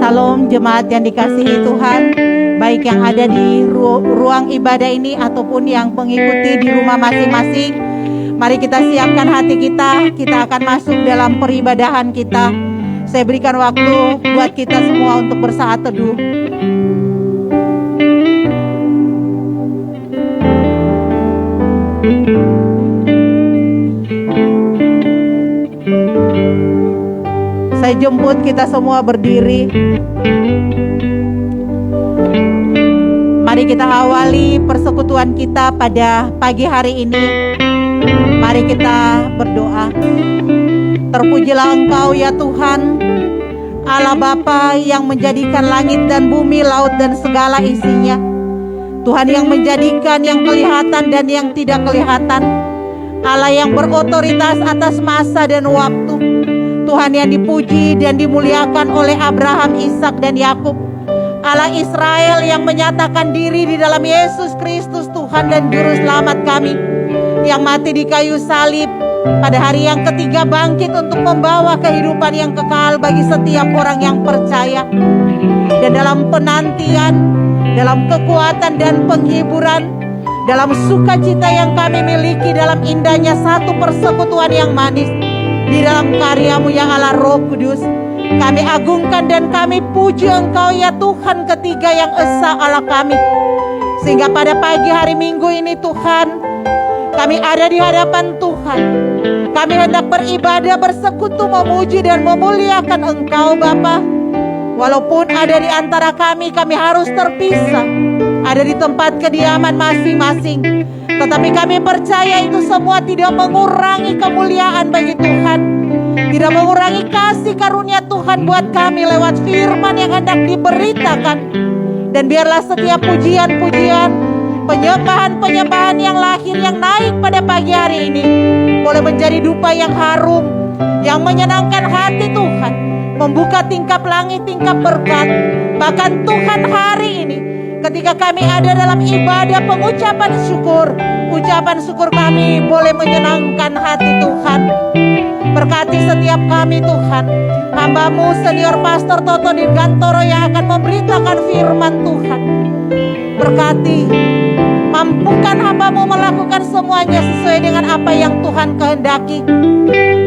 Salam jemaat yang dikasihi Tuhan, baik yang ada di ruang ibadah ini ataupun yang mengikuti di rumah masing-masing. Mari kita siapkan hati kita akan masuk dalam peribadahan kita. Saya berikan waktu buat kita semua untuk bersaat teduh. Saya jemput kita semua berdiri. Mari kita awali persekutuan kita pada pagi hari ini. Mari kita berdoa. Terpujilah Engkau ya Tuhan, Allah Bapa yang menjadikan langit dan bumi, laut dan segala isinya. Tuhan yang menjadikan yang kelihatan dan yang tidak kelihatan. Allah yang berotoritas atas masa dan waktu. Tuhan yang dipuji dan dimuliakan oleh Abraham, Ishak dan Yakub. Allah Israel yang menyatakan diri di dalam Yesus Kristus Tuhan dan Juru Selamat kami, yang mati di kayu salib, pada hari yang ketiga bangkit untuk membawa kehidupan yang kekal bagi setiap orang yang percaya. Dan dalam penantian, dalam kekuatan dan penghiburan, dalam sukacita yang kami miliki, dalam indahnya satu persekutuan yang manis di dalam karya-Mu yang Allah Roh Kudus, kami agungkan dan kami puji Engkau ya Tuhan ketiga yang esa Allah kami. Sehingga pada pagi hari Minggu ini Tuhan, kami ada di hadapan Tuhan. Kami hendak beribadah, bersekutu, memuji dan memuliakan Engkau Bapa. Walaupun ada di antara kami harus terpisah, ada di tempat kediaman masing-masing, tetapi kami percaya itu semua tidak mengurangi kemuliaan bagi Tuhan, tidak mengurangi kasih karunia Tuhan buat kami lewat firman yang hendak diberitakan. Dan biarlah setiap pujian-pujian, penyembahan-penyembahan yang lahir, yang naik pada pagi hari ini, boleh menjadi dupa yang harum, yang menyenangkan hati Tuhan, membuka tingkap langit, tingkap berkat. Bahkan Tuhan hari ini, ketika kami ada dalam ibadah pengucapan syukur, ucapan syukur kami boleh menyenangkan hati Tuhan. Berkati setiap kami Tuhan, hamba-Mu Senior Pastor Toto Dirgantoro yang akan memberitakan firman Tuhan. Berkati, mampukan hamba-Mu melakukan semuanya sesuai dengan apa yang Tuhan kehendaki.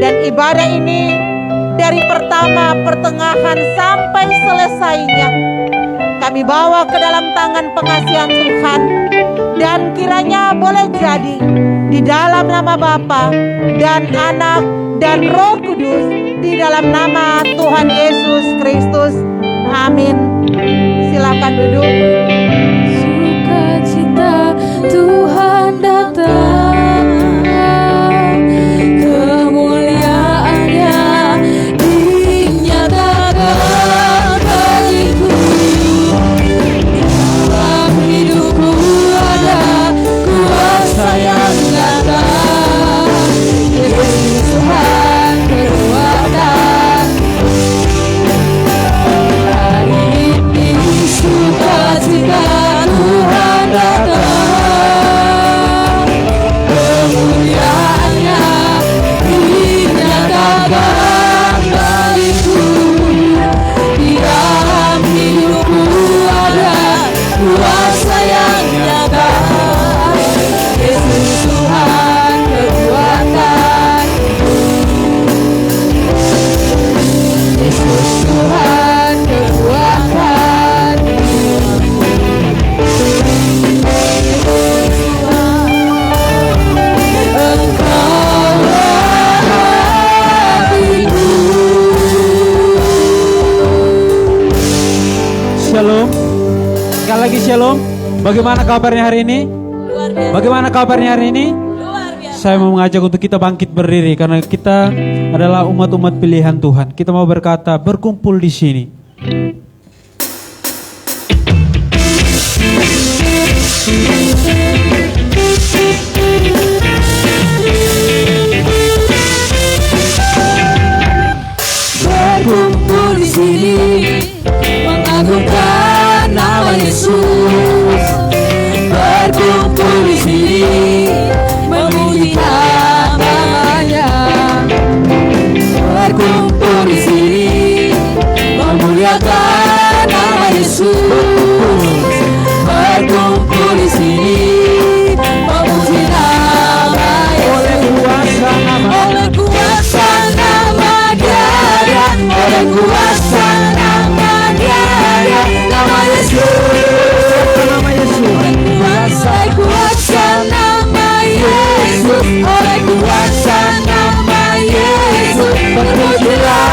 Dan ibadah ini dari pertama, pertengahan sampai selesainya kami bawa ke dalam tangan pengasihan Tuhan. Dan kiranya boleh jadi di dalam nama Bapa dan Anak dan Roh Kudus, di dalam nama Tuhan Yesus Kristus. Amin. Silakan duduk. Sukacita Tuhan datang, kemuliaannya dinyatakan bagiku. Dalam hidupku ada kuasa yang datang, Yesus Tuhan kekuatan. Hari ini sukacita Tuhan datang, kemuliaannya dinyatakan bagiku. Di dalam hidupku ada kuasa yang nyata, Yesus Tuhan kekuatan, Yesus Tuhan kekuatan. Shalom. Sekali lagi shalom. Bagaimana kabarnya hari ini? Luar biasa. Bagaimana kabarnya hari ini? Luar biasa. Saya mau mengajak untuk kita bangkit berdiri karena kita adalah umat-umat pilihan Tuhan. Kita mau berkata, berkumpul di sini. Berkumpul di sini mengagungkan nama Yesus, berkumpul di sini memuji namanya, berkumpul di sini memuliakan nama Yesus, berkumpul di sini memuji nama Yesus, oleh kuasa nama Dia, oleh kuasa nama Dia, nama Yesus, Nama Yesus. oleh kuasa nama Yesus, oleh kuasa nama Yesus, bermujilah.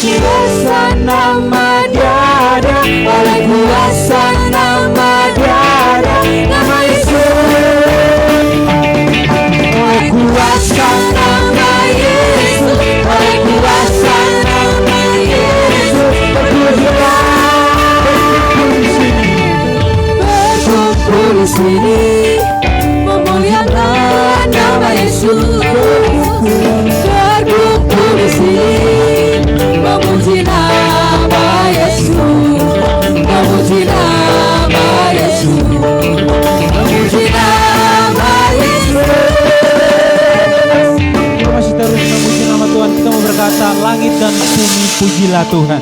Kuasa nama Dia, oleh kuasa nama Dia, nama Yesus, oleh kuasa nama Yesus, oleh kuasa nama Yesus, berkumpul di sini memuliakan nama Yesus, berkumpul di sini memuji nama Yesus, memuji nama Yesus, memuji nama Yesus. Kita masih terus memuji nama Tuhan. Kita mau berkata, langit dan bumi pujilah Tuhan.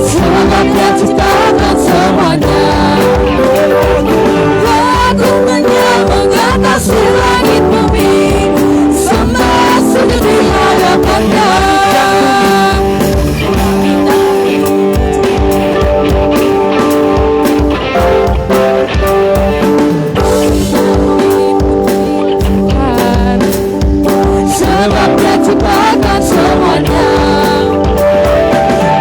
Semangat Dia ciptakan semuanya, keagungannya mengatasi langit bumi, sembah sujud di hadapan-Nya. Sebab Dia ciptakan semuanya,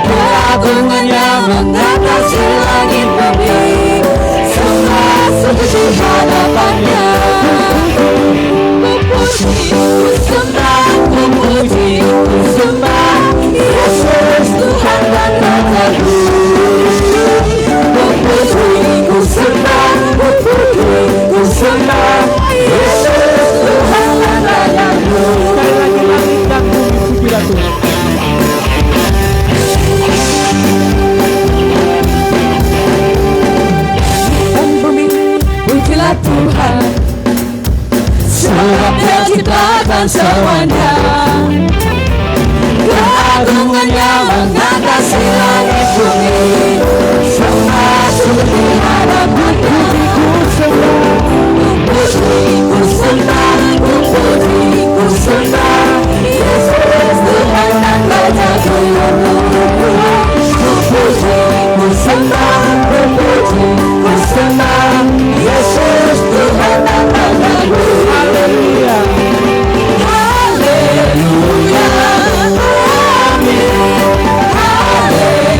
keagungannya mengatasi langit bumi, sembah sujud di hadapan-Nya. Kupuji, kusembah, kupuji, kusembah Yesus Tuhan dan Rajaku. Kupuji, kusembah, kupuji, kusembah Yesus Tuhan dan Rajaku. Sekali lagi, langit dan bumi pujilah Tuhan. Dan bumi pujilah Tuhan, sebab Dia ciptakan semuanya, keagungannya mengatasi langit bumi, sembah sujud di hadapan-Nya. Kupuji, kusembah, kupuji, kusembah Yesus Tuhan dan Rajaku. Kupuji, kusembah, kupuji, kusembah Yesus Tuhan dan Rajaku. Haleluya. Haleluya, amin. Haleluya.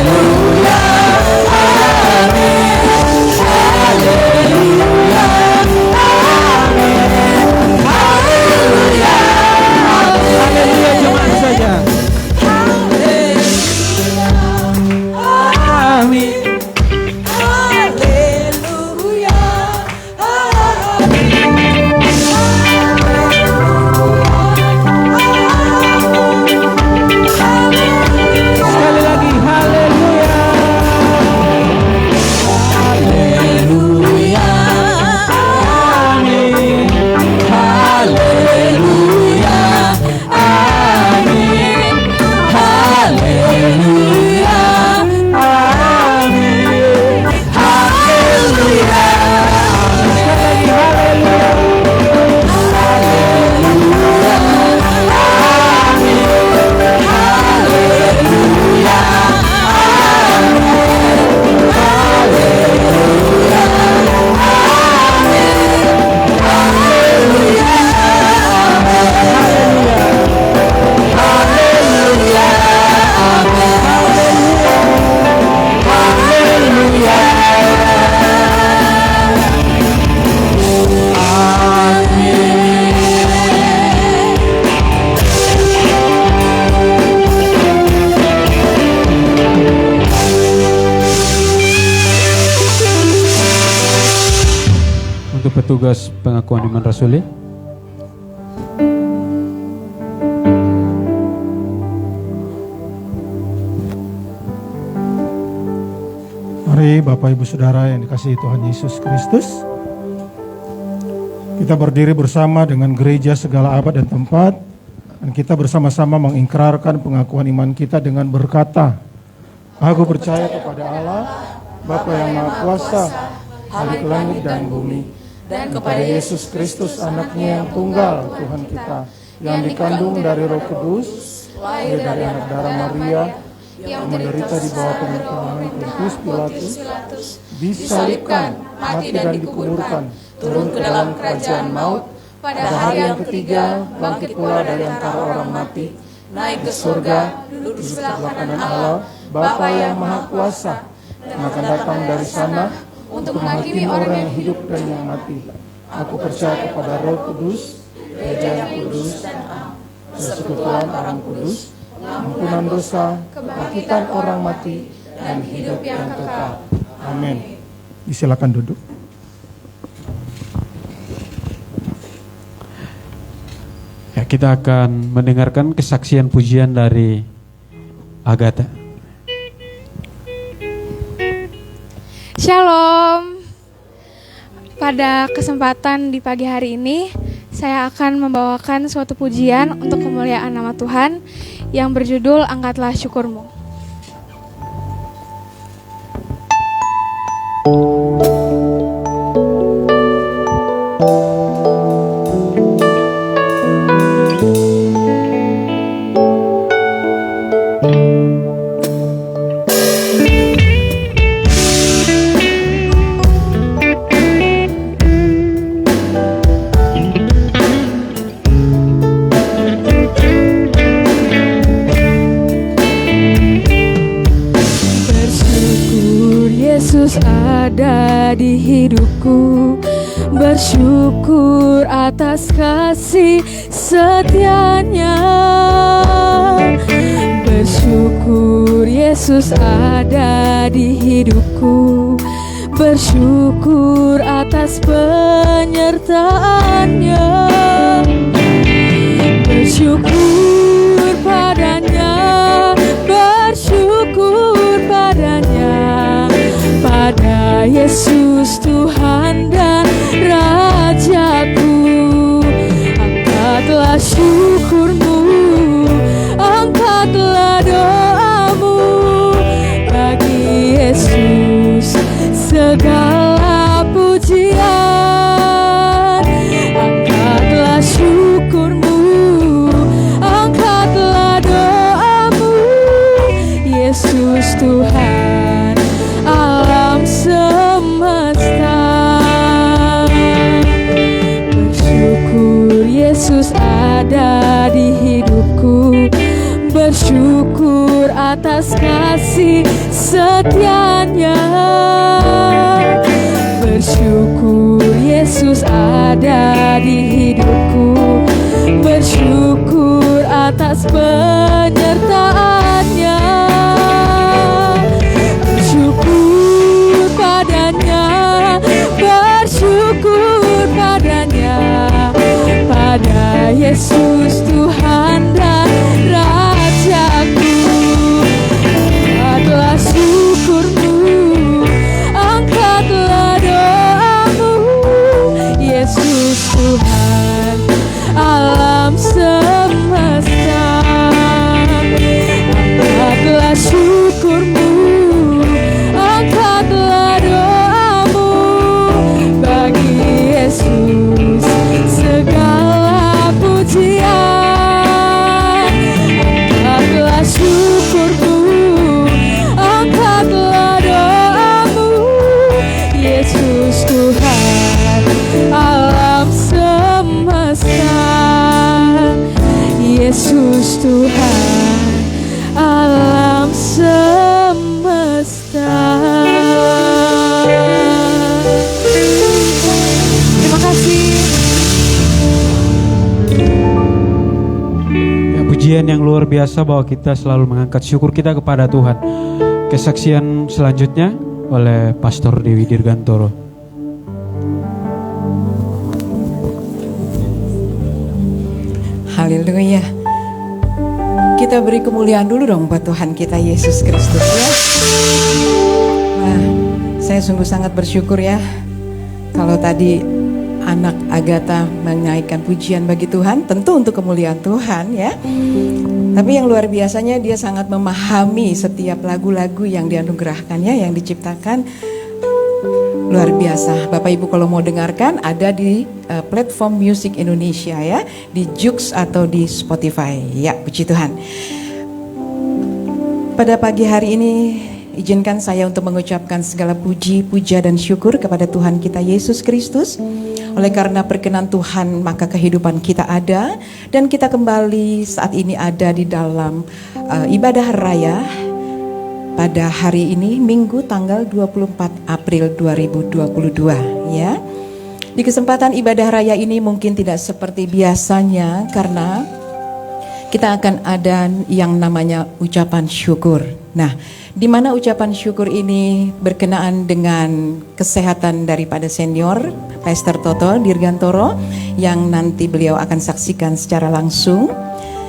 petugas pengakuan iman rasuli. Mari Bapak Ibu Saudara yang dikasihi Tuhan Yesus Kristus, kita berdiri bersama dengan gereja segala abad dan tempat, dan kita bersama-sama mengikrarkan pengakuan iman kita dengan berkata, aku percaya kepada Allah, Bapa yang Maha Kuasa, Khalik langit dan bumi, dan kepada Yesus Kristus anaknya yang tunggal Tuhan kita, yang dikandung dari Roh Kudus, lahir dari anak darah Maria, yang menderita di bawah pemerintahan Pontius Pilatus, disalibkan, mati dan dikuburkan, turun ke dalam kerajaan maut, pada hari yang ketiga bangkit pula dari antara orang mati, naik ke surga, duduk di sebelah kanan Allah, Bapa yang Maha Kuasa, dan akan datang dari sana untuk menghakimi orang yang hidup dan yang mati. Aku percaya kepada Roh Kudus, gereja yang kudus, persekutuan orang kudus, ampunan dosa, kebangkitan orang mati, dan hidup yang kekal. Amin. Silakan duduk. Ya, kita akan mendengarkan kesaksian pujian dari Agatha. Shalom. Pada kesempatan di pagi hari ini, saya akan membawakan suatu pujian untuk kemuliaan nama Tuhan yang berjudul Angkatlah Syukurmu. Ada di hidupku, bersyukur atas kasih setianya. Bersyukur Yesus ada di hidupku, bersyukur atas penyertaannya. Bersyukur padanya, bersyukur padanya, pada Yesus Tuhan dan Rajaku. Angkatlah syukurmu, angkatlah doamu, bagi Yesus segala pujian. Angkatlah syukurmu, angkatlah doamu, Yesus Tuhan alam semesta. Bersyukur Yesus ada di hidupku, bersyukur atas kasih setianya. Bersyukur Yesus ada di hidupku, bersyukur atas penyertaannya. Bersyukur padanya, bersyukur padanya, pada Yesus Tuhan dan Rajaku. Angkatlah syukurmu, angkatlah doamu, Yesus Tuhan alam semesta. Angkatlah syukurmu, angkatlah doamu, bagi Yesus segala pujian. Angkatlah syukurmu, angkatlah doamu, Yesus Tuhan alam semesta. Yesus Tuhan alam semesta. Terima kasih. Ya, pujian yang luar biasa bahwa kita selalu mengangkat syukur kita kepada Tuhan. Kesaksian selanjutnya oleh Pastor Dewi Dirgantoro. Haleluya. Kita beri kemuliaan dulu dong buat Tuhan kita Yesus Kristus ya. Nah, saya sungguh sangat bersyukur ya. Kalau tadi anak Agatha menaikkan pujian bagi Tuhan, tentu untuk kemuliaan Tuhan ya. Tapi yang luar biasanya dia sangat memahami setiap lagu-lagu yang dianugerahkannya, yang diciptakan. Luar biasa. Bapak Ibu kalau mau dengarkan ada di platform Music Indonesia ya, di Joox atau di Spotify. Ya, puji Tuhan. Pada pagi hari ini izinkan saya untuk mengucapkan segala puji, puja dan syukur kepada Tuhan kita Yesus Kristus. Oleh karena perkenan Tuhan maka kehidupan kita ada, dan kita kembali saat ini ada di dalam ibadah raya pada hari ini Minggu tanggal 24 April 2022 ya. Di kesempatan ibadah raya ini mungkin tidak seperti biasanya karena kita akan ada yang namanya ucapan syukur. Nah, di mana ucapan syukur ini berkenaan dengan kesehatan daripada senior Pastor Toto Dirgantoro yang nanti beliau akan saksikan secara langsung.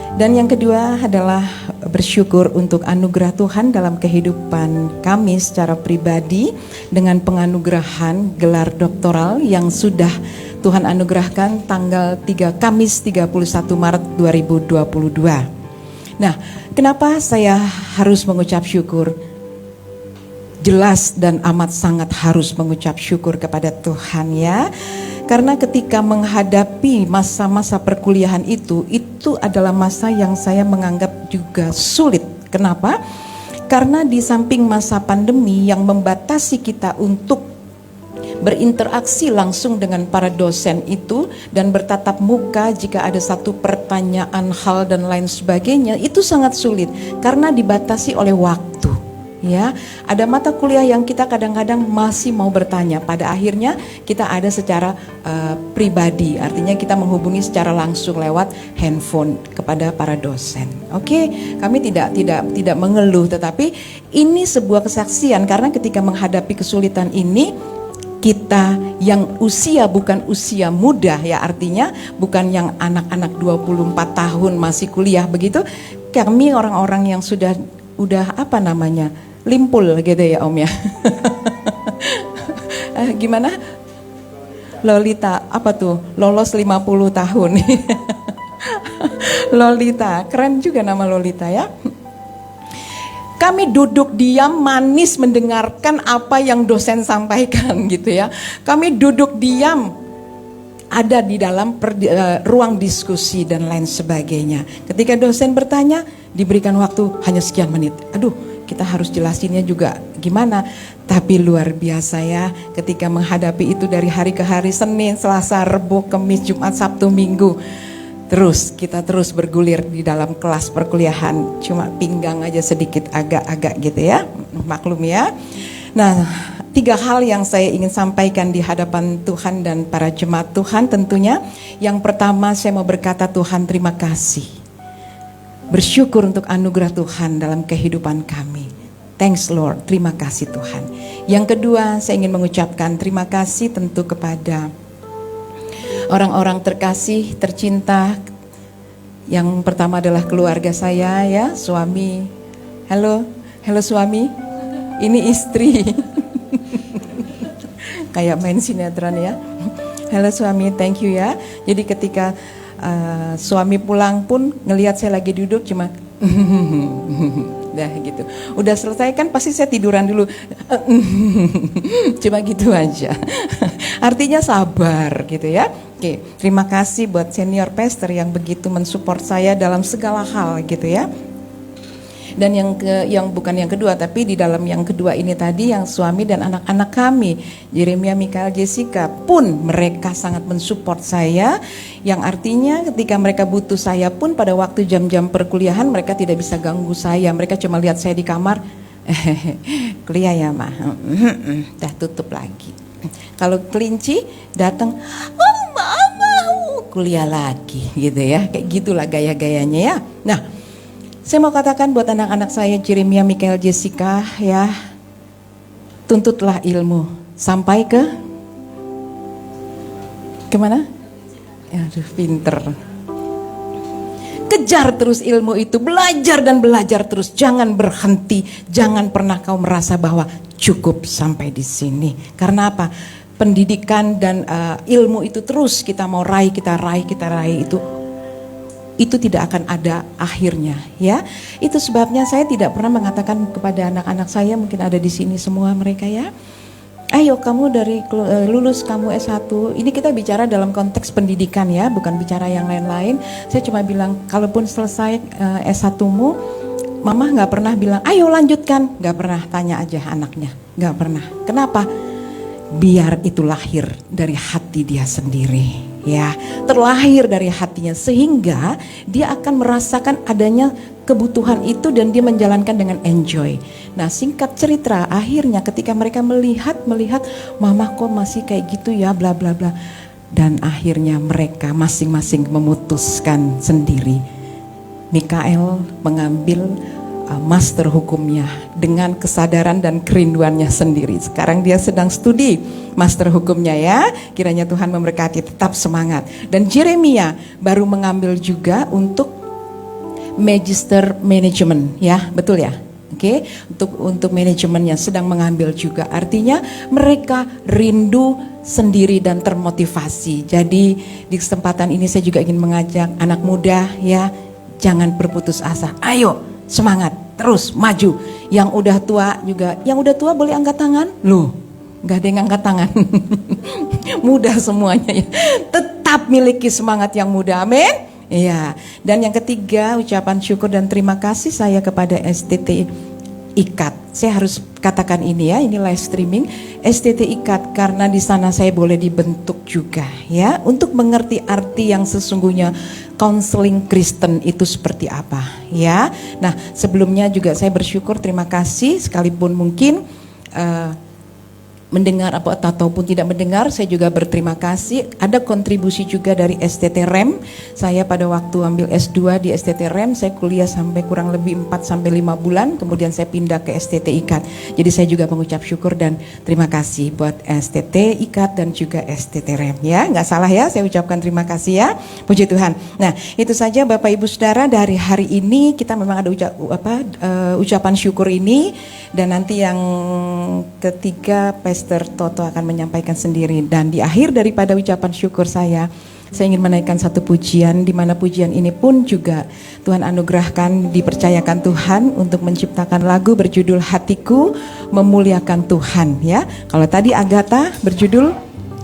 Dan yang kedua adalah bersyukur untuk anugerah Tuhan dalam kehidupan kami secara pribadi dengan penganugerahan gelar doktoral yang sudah Tuhan anugerahkan tanggal Kamis 31 Maret 2022. Nah, kenapa saya harus mengucap syukur? Jelas dan amat sangat harus mengucap syukur kepada Tuhan ya. Karena ketika menghadapi masa-masa perkuliahan itu adalah masa yang saya menganggap juga sulit. Kenapa? Karena di samping masa pandemi yang membatasi kita untuk berinteraksi langsung dengan para dosen itu dan bertatap muka jika ada satu pertanyaan, hal dan lain sebagainya, itu sangat sulit karena dibatasi oleh waktu. Ya, ada mata kuliah yang kita kadang-kadang masih mau bertanya. Pada akhirnya kita ada secara pribadi, artinya kita menghubungi secara langsung lewat handphone kepada para dosen. Oke, kami tidak mengeluh, tetapi ini sebuah kesaksian karena ketika menghadapi kesulitan ini kita yang usia bukan usia muda ya, artinya bukan yang anak-anak 24 tahun masih kuliah begitu. Kami orang-orang yang udah limpul gitu ya Om ya. Gimana? Lolita, apa tuh? Lolos 50 tahun. Lolita, keren juga nama Lolita ya. Kami duduk diam manis mendengarkan apa yang dosen sampaikan gitu ya. Kami duduk diam ada di dalam ruang diskusi dan lain sebagainya. Ketika dosen bertanya diberikan waktu hanya sekian menit. Aduh, kita harus jelasinnya juga gimana. Tapi luar biasa ya ketika menghadapi itu dari hari ke hari, Senin, Selasa, Rabu, Kamis, Jumat, Sabtu, Minggu. Kita terus bergulir di dalam kelas perkuliahan. Cuma pinggang aja sedikit agak-agak gitu ya. Maklum ya. Nah, 3 hal yang saya ingin sampaikan di hadapan Tuhan dan para jemaat Tuhan tentunya. Yang pertama saya mau berkata Tuhan terima kasih. Bersyukur untuk anugerah Tuhan dalam kehidupan kami. Thanks Lord, terima kasih Tuhan. Yang kedua saya ingin mengucapkan terima kasih tentu kepada orang-orang terkasih, tercinta. Yang pertama adalah keluarga saya ya, suami. Halo suami. Ini istri. Kayak main sinetron ya. Halo suami, thank you ya. Jadi ketika suami pulang pun ngelihat saya lagi duduk cuma dah gitu. Udah selesai kan pasti saya tiduran dulu. Cuma gitu aja. Artinya sabar gitu ya. Oke, terima kasih buat senior pastor yang begitu mensupport saya dalam segala hal gitu ya. Dan yang bukan yang kedua, tapi di dalam yang kedua ini tadi yang suami dan anak-anak kami, Jeremia, Mikael, Jessica pun mereka sangat mensupport saya, yang artinya ketika mereka butuh saya pun pada waktu jam-jam perkuliahan mereka tidak bisa ganggu saya, mereka cuma lihat saya di kamar, kuliah ya mah, dah tutup lagi. Kalau kelinci datang, mama kuliah lagi gitu ya, kayak gitulah gaya-gayanya ya. Nah, saya mau katakan buat anak-anak saya Jeremia, Mikael, Jessica ya, tuntutlah ilmu sampai kemana? Aduh pinter. Kejar terus ilmu itu, belajar dan belajar terus, jangan berhenti, jangan pernah kau merasa bahwa cukup sampai di sini. Karena apa? Pendidikan dan ilmu itu terus kita mau raih, kita raih itu tidak akan ada akhirnya, ya. Itu sebabnya saya tidak pernah mengatakan kepada anak-anak saya, mungkin ada di sini semua mereka ya. Ayo kamu dari lulus kamu S1, ini kita bicara dalam konteks pendidikan ya, bukan bicara yang lain-lain. Saya cuma bilang kalaupun selesai S1-mu, mama gak pernah bilang ayo lanjutkan, gak pernah, tanya aja anaknya, gak pernah. Kenapa? Biar itu lahir dari hati dia sendiri. Ya, terlahir dari hatinya sehingga dia akan merasakan adanya kebutuhan itu dan dia menjalankan dengan enjoy. Nah, singkat cerita, akhirnya ketika mereka melihat mama kok masih kayak gitu ya, bla bla bla, dan akhirnya mereka masing-masing memutuskan sendiri. Mikael mengambil master hukumnya dengan kesadaran dan kerinduannya sendiri. Sekarang dia sedang studi master hukumnya ya. Kiranya Tuhan memberkati, tetap semangat. Dan Jeremia baru mengambil juga untuk magister manajemen ya, betul ya? Oke, untuk manajemennya sedang mengambil juga. Artinya mereka rindu sendiri dan termotivasi. Jadi di kesempatan ini saya juga ingin mengajak anak muda ya, jangan berputus asa. Ayo semangat, terus maju. Yang udah tua juga, yang udah tua boleh angkat tangan? Loh, gak ada yang angkat tangan. Mudah semuanya ya. Tetap miliki semangat yang muda, amin. Iya. Dan yang ketiga, ucapan syukur dan terima kasih saya kepada STT Ikat. Saya harus katakan ini ya, ini live streaming STT Ikat karena di sana saya boleh dibentuk juga ya untuk mengerti arti yang sesungguhnya konseling Kristen itu seperti apa ya. Nah, sebelumnya juga saya bersyukur, terima kasih sekalipun mungkin mendengar ataupun tidak mendengar, saya juga berterima kasih. Ada kontribusi juga dari STT REM. Saya pada waktu ambil S2 di STT REM, saya kuliah sampai kurang lebih 4-5 bulan, kemudian saya pindah ke STT Ikat. Jadi saya juga mengucap syukur dan terima kasih buat STT Ikat dan juga STT REM ya. Nggak salah ya, saya ucapkan terima kasih ya. Puji Tuhan. Nah, itu saja Bapak Ibu Saudara, dari hari ini kita memang ada ucapan syukur ini, dan nanti yang ketiga Pastor Toto akan menyampaikan sendiri. Dan di akhir daripada ucapan syukur saya ingin menaikkan satu pujian, di mana pujian ini pun juga Tuhan anugerahkan, dipercayakan Tuhan untuk menciptakan lagu berjudul Hatiku Memuliakan Tuhan ya. Kalau tadi Agatha berjudul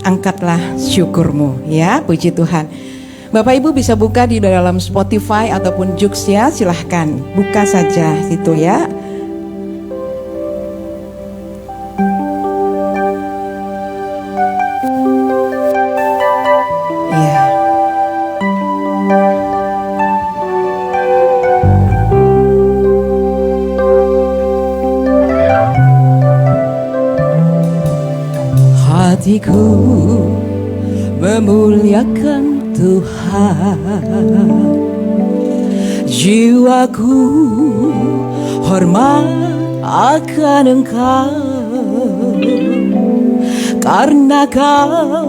Angkatlah Syukurmu ya, puji Tuhan. Bapak Ibu bisa buka di dalam Spotify ataupun Joox ya, silahkan buka saja situ ya. Hatiku memuliakan Tuhan, jiwaku hormat akan Engkau, karena Kau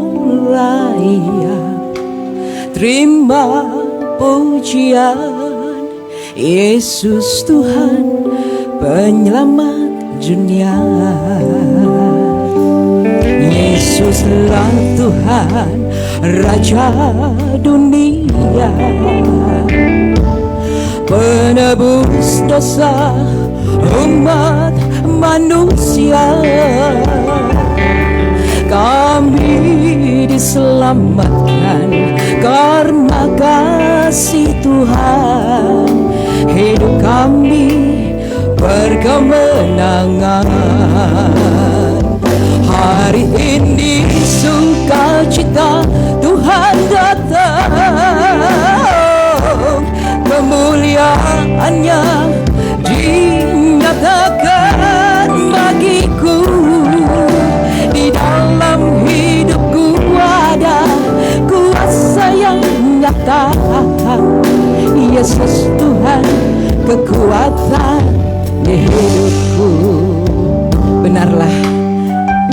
layak terima pujian. Yesus Tuhan penyelamat dunia, Yesuslah Tuhan Raja dunia, penebus dosa umat manusia. Kami diselamatkan karena kasih Tuhan, hidup kami berkemenangan. Hari ini sukacita Tuhan datang, kemuliaannya dinyatakan bagiku. Di dalam hidupku ada kuasa yang nyata, Yesus Tuhan kekuatan di hidupku. Benarlah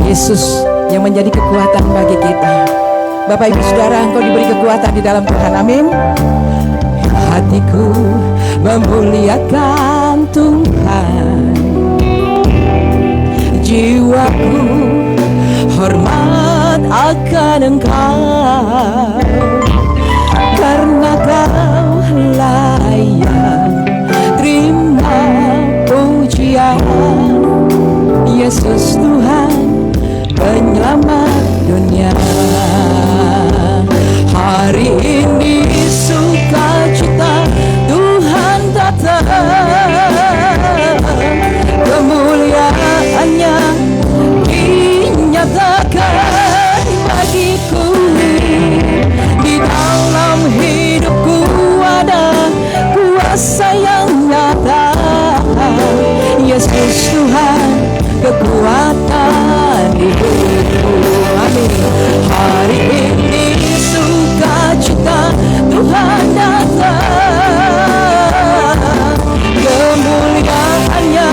Yesus yang menjadi kekuatan bagi kita. Bapak Ibu Saudara, engkau diberi kekuatan di dalam Tuhan, amin. hatiku memuliakan Tuhan, jiwaku hormat akan Engkau, karena Kau layak terima pujian. Yesus Tuhan penyelamat dunia. Hari ini sukacita Tuhan datang, kemuliaan-Nya dinyatakan bagiku. Di dalam hidupku ada kuasa yang nyata. Yesus Tuhan kekuatan di hidupku. Amin. Hari ini sukacita Tuhan datang, kemuliaan-Nya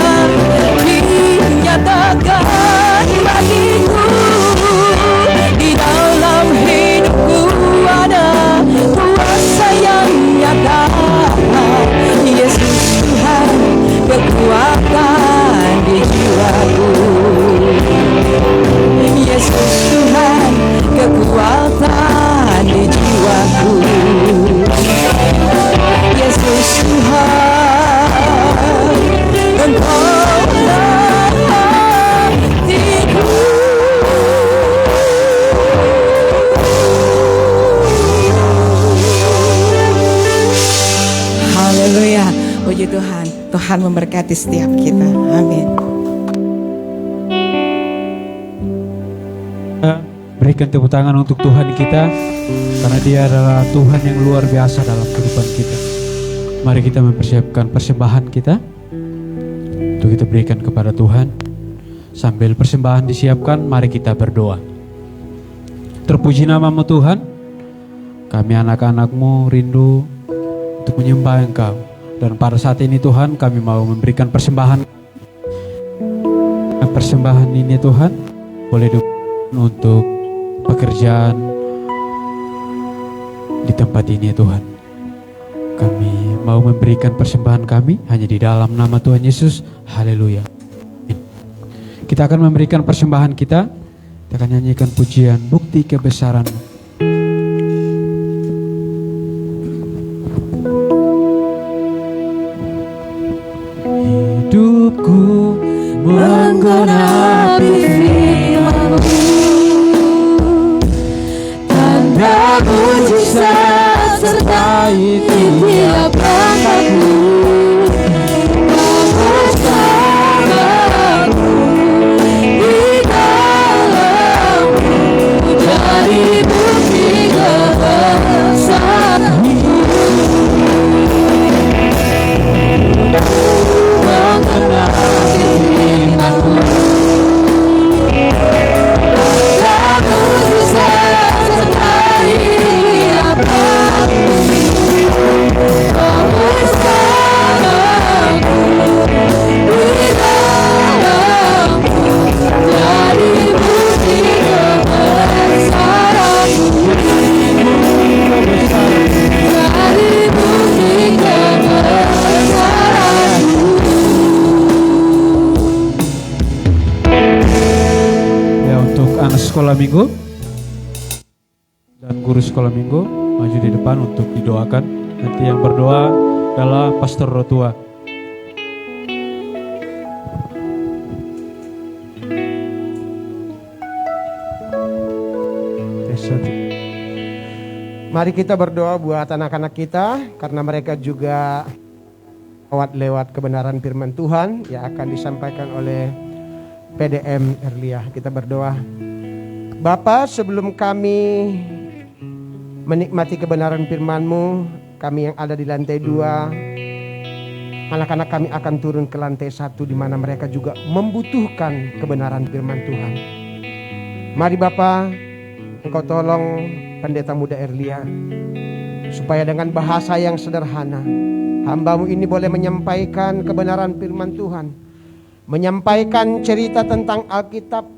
dinyatakan bagiku. Di dalam hidupku ada kuasa yang nyata. Yesus Tuhan kekuatan di jiwaku. Yesus Tuhan kekuatan di jiwaku. Yesus Tuhan Engkaulah hatiku. Haleluya, puji Tuhan. Tuhan memberkati setiap kita. Amin. Berikan tepuk tangan untuk Tuhan kita, karena Dia adalah Tuhan yang luar biasa dalam kehidupan kita. Mari kita mempersiapkan persembahan kita untuk kita berikan kepada Tuhan. Sambil persembahan disiapkan, mari kita berdoa. Terpuji nama-Mu Tuhan, kami anak-anak-Mu rindu untuk menyembah Engkau. Dan pada saat ini Tuhan, kami mau memberikan persembahan ini Tuhan, boleh untuk pekerjaan di tempat ini Tuhan. Kami mau memberikan persembahan kami hanya di dalam nama Tuhan Yesus. Haleluya. Kita akan memberikan persembahan kita. Kita akan nyanyikan pujian bukti kebesaran. Hidupku menggenapi firman-Mu, tanda mujizat sertai tiap langkahku. Bersamaku di dalam-Mu, jadi bukti kebesaran-Mu. Mengenapi firman-Mu, tanda mujizat sertai tiap langkahku. Bersamaku di dalam-Mu, jadi bukti kebesaran-Mu. Jadi bukti kebesaran-Mu. Ya, untuk anak sekolah minggu dan guru sekolah minggu maju di depan untuk didoakan. Nanti yang berdoa adalah Pastor Rotua. Mari kita berdoa buat anak-anak kita, karena mereka juga lewat kebenaran firman Tuhan yang akan disampaikan oleh PDM Erlia. Kita berdoa. Bapa, sebelum kami menikmati kebenaran firman-Mu, kami yang ada di lantai 2, anak-anak kami akan turun ke lantai 1 di mana mereka juga membutuhkan kebenaran firman Tuhan. Mari Bapa, Engkau tolong Pendeta Muda Erlia, supaya dengan bahasa yang sederhana hamba-Mu ini boleh menyampaikan kebenaran firman Tuhan, menyampaikan cerita tentang Alkitab,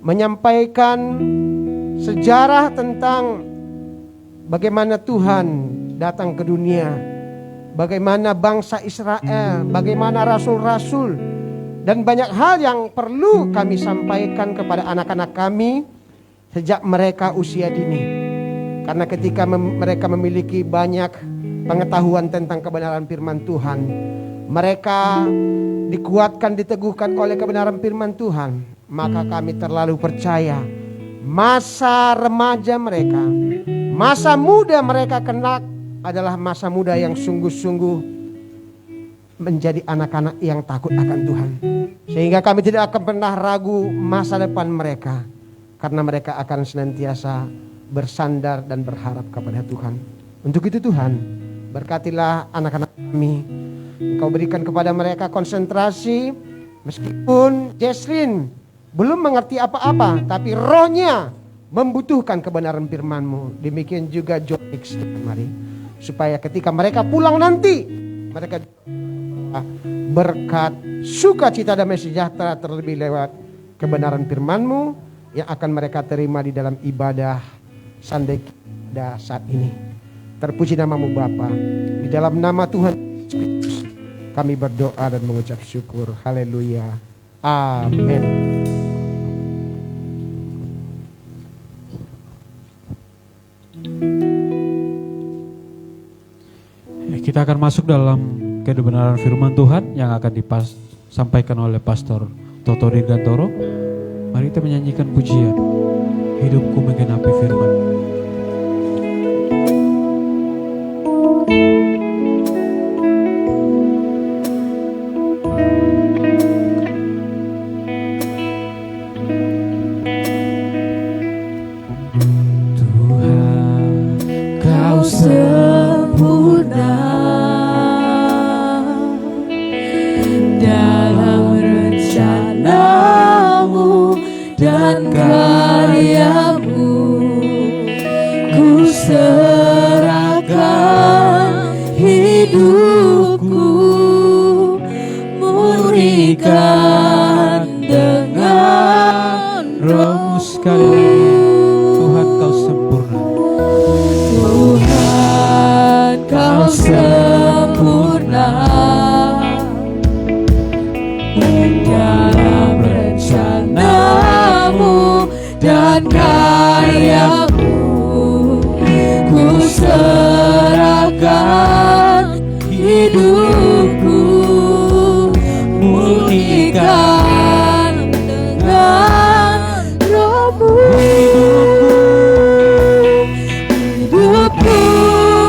menyampaikan sejarah tentang bagaimana Tuhan datang ke dunia bagaimana bangsa Israel, bagaimana rasul-rasul, dan banyak hal yang perlu kami sampaikan kepada anak-anak kami sejak mereka usia dini. Karena ketika mereka memiliki banyak pengetahuan tentang kebenaran firman Tuhan, mereka dikuatkan, diteguhkan oleh kebenaran firman Tuhan, maka kami terlalu percaya masa remaja mereka, masa muda mereka kelak adalah masa muda yang sungguh-sungguh menjadi anak-anak yang takut akan Tuhan. Sehingga kami tidak akan pernah ragu masa depan mereka, karena mereka akan senantiasa bersandar dan berharap kepada Tuhan. Untuk itu Tuhan, berkatilah anak-anak kami. Engkau berikan kepada mereka konsentrasi, meskipun Jesslyn belum mengerti apa-apa, tapi rohnya membutuhkan kebenaran firman-Mu. Demikian juga Jonix, mari, supaya ketika mereka pulang nanti, mereka berkat sukacita damai sejahtera terlebih lewat kebenaran firman-Mu yang akan mereka terima di dalam ibadah Sunday pada saat ini. Terpuji nama-Mu Bapa. Di dalam nama Tuhan Yesus kami berdoa dan mengucap syukur. Haleluya. Amin. Kita akan masuk dalam kebenaran firman Tuhan yang akan disampaikan oleh Pastor Toto Dirgantoro. Mari kita menyanyikan pujian Hidupku Menggenapi Firman. Tuhan, Kau sempurna dalam rencana-Mu dan karya-Mu. Ku serahkan hidupku, murnikan dengan Roh-Mu sekali Tuhan, Kau sempurna. Tuhan, Kau sempurna dalam rencana-Mu dan karya-Mu. Ku serahkan hidupku, murnikan dengan Roh-Mu. Hidupku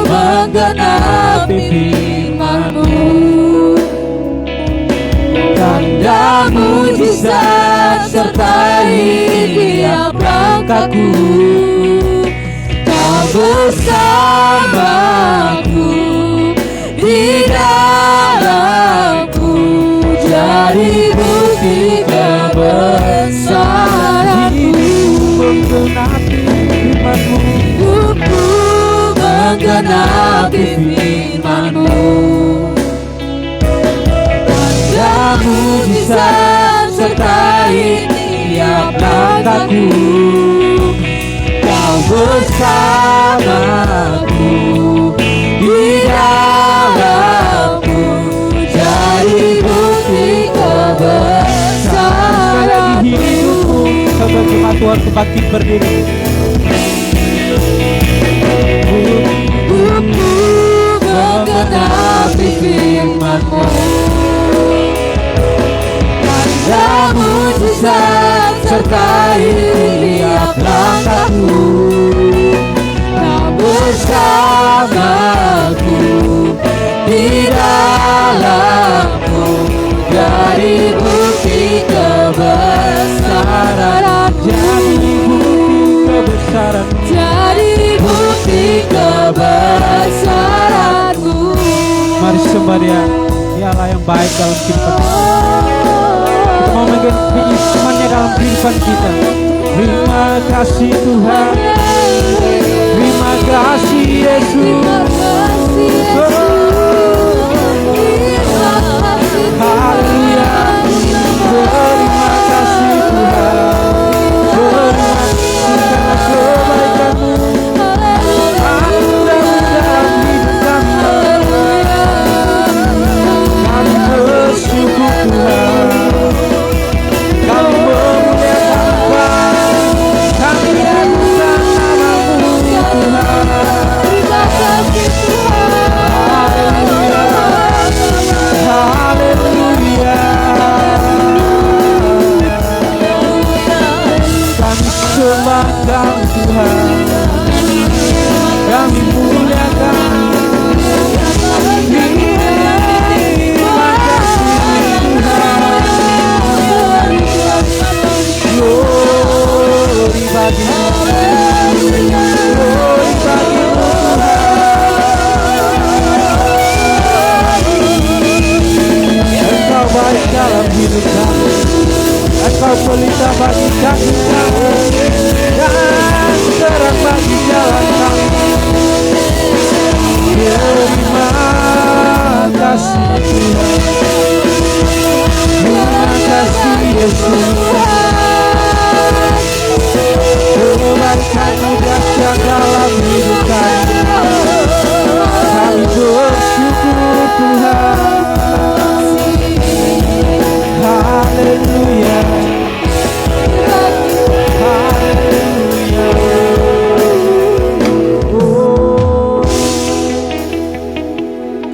menggenapi firman-Mu, tanda mujizat sertai tiap langkahku. Kau bersamaku di dalamku, jadi bukti kebesaran-Mu. Hidupku menggenapi firman-Mu, tanda mujizat sertai tiap langkahku. Kau bersamaku di dalamku, jadi bukti kebesaran-Mu. Hidupku sampai jemaat Tuhan kebangkit berdiri. Hidupku menggenapi firman-Mu, tanda mujizat sertai tiap langkahku. Kau bersamaku di dalamku, jadi bukti kebesaran-Mu. Jadi bukti kebesaran-Mu. Mari sembah Dia, Dia Allah yang baik dalam kehidupan kita. Kita mau menggenapi iman-Nya dalam kehidupan kita. Terima kasih Tuhan, terima kasih Yesus. Haleluya. Terima kasih Tuhan, terima kasih karena kebaikan-Mu. Anugerah-Mu dalam hidup kami.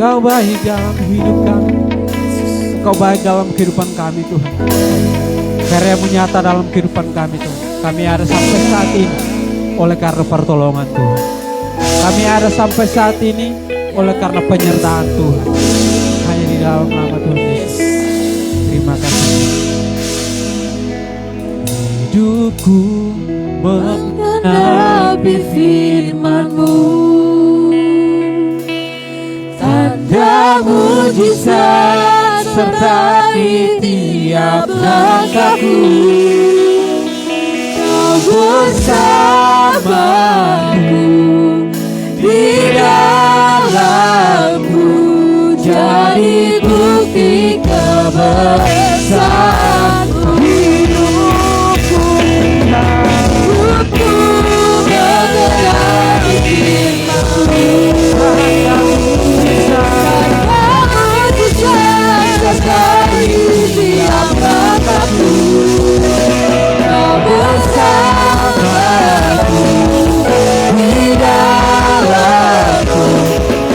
Kau baik dalam hidup kami. Kau baik dalam kehidupan kami Tuhan. Karya-Mu nyata dalam kehidupan kami Tuhan. Kami ada sampai saat ini oleh karena pertolongan Tuhan. Kami ada sampai saat ini oleh karena penyertaan Tuhan. Hanya di dalam nama Tuhan Yesus. Terima kasih. Hidupku Menepi firman-Mu, tanda mujizat sertai tiap langkahku. Kau bersamaku di dalamku, jadi bukti kebesaran-Mu. Hidupku mengenali firman-Mu, tanda mujizat sertai tiap langkahku. Kau bersamaku di dalamku,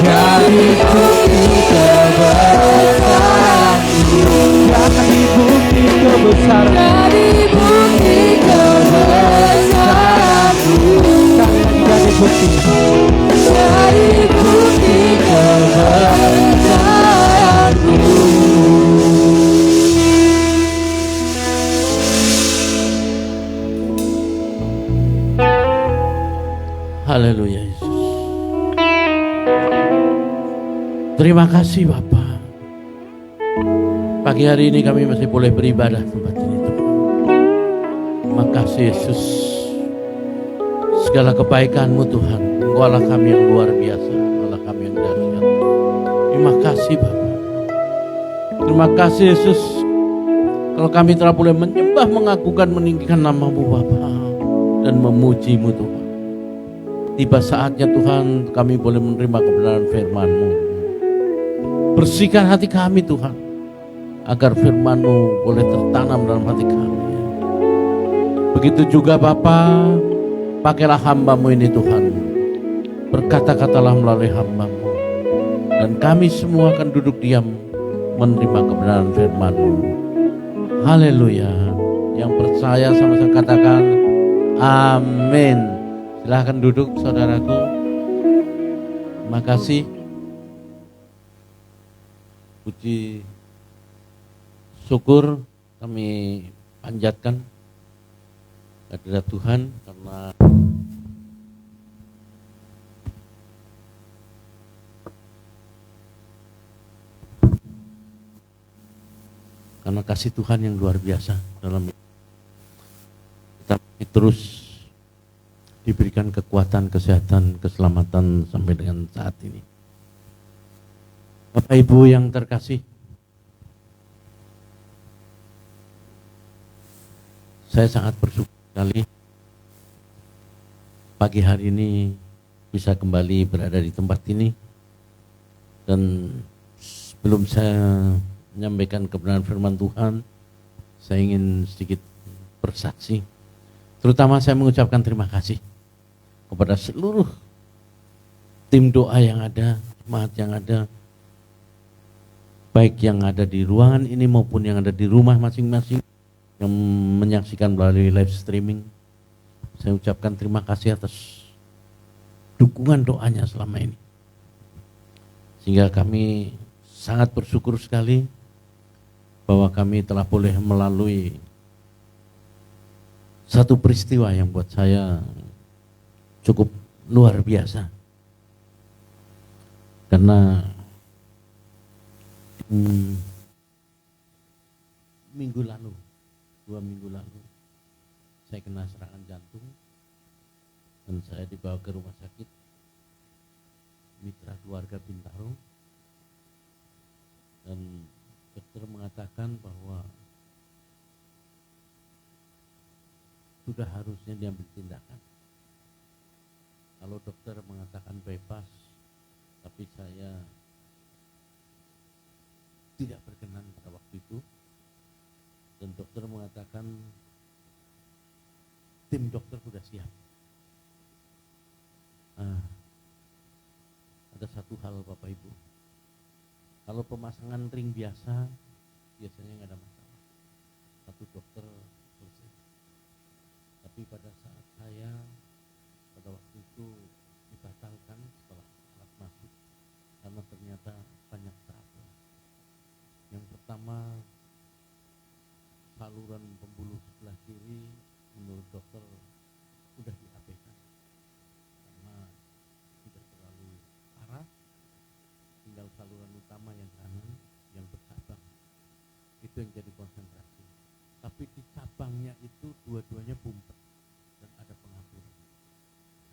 jadi bukti kebesaran-Mu. Jadi bukti kebesaran. Jadi bukti kebesaran-Mu. Jadi bukti. Jadi bukti kebesaran-Mu. Haleluya Yesus. Terima kasih Bapa. Pagi hari ini kami masih boleh beribadah tempat ini Tuhan. Terima kasih Yesus. Segala kebaikan-Mu Tuhan. Engkau Allah kami yang luar biasa. Allah kami yang dahsyat. Terima kasih Bapa. Terima kasih Yesus. Kalau kami telah boleh menyembah, mengagukan, meninggikan nama-Mu Bapa. Dan memuji-Mu Tuhan. Tiba saatnya Tuhan kami boleh menerima kebenaran firman-Mu. Bersihkan hati kami Tuhan, agar firman-Mu boleh tertanam dalam hati kami. Begitu juga Bapa, pakailah hamba-Mu ini Tuhan. Berkata-katalah melalui hamba-Mu. Dan kami semua akan duduk diam menerima kebenaran firman-Mu. Haleluya. Yang percaya sama-sama katakan amin. Silahkan duduk saudaraku. Terima kasih. Puji syukur kami panjatkan kehadirat Tuhan karena kasih Tuhan yang luar biasa dalam kita terus diberikan kekuatan, kesehatan, keselamatan sampai dengan saat ini. Bapak Ibu yang terkasih, saya sangat bersyukur sekali pagi hari ini bisa kembali berada di tempat ini. Dan sebelum saya menyampaikan kebenaran firman Tuhan, saya ingin sedikit bersaksi. Terutama saya mengucapkan terima kasih kepada seluruh tim doa yang ada, jemaat yang ada, baik yang ada di ruangan ini maupun yang ada di rumah masing-masing yang menyaksikan melalui live streaming. Saya ucapkan terima kasih atas dukungan doanya selama ini. Sehingga kami sangat bersyukur sekali bahwa kami telah boleh melalui satu peristiwa yang buat saya cukup luar biasa. Karena minggu lalu, 2 minggu lalu, saya kena serangan jantung dan saya dibawa ke rumah sakit Mitra Keluarga Bintaro, dan dokter mengatakan bahwa sudah harusnya diambil tindakan. Kalau dokter mengatakan bypass, tapi saya tidak berkenan pada waktu itu, dan dokter mengatakan tim dokter sudah siap. Ada satu hal Bapak Ibu, Kalau pemasangan ring biasa biasanya nggak ada masalah, satu dokter selesai. Tapi pada saat saya pada waktu itu dibatalkan setelah alat masuk karena ternyata banyak trouble. Yang pertama, saluran pembuluh sebelah kiri menurut dokter udah diabaikan karena sudah terlalu parah. Tinggal saluran utama yang kanan yang bercabang, itu yang jadi konsentrasi. Tapi di cabangnya itu dua-duanya bumpet dan ada pengapuran,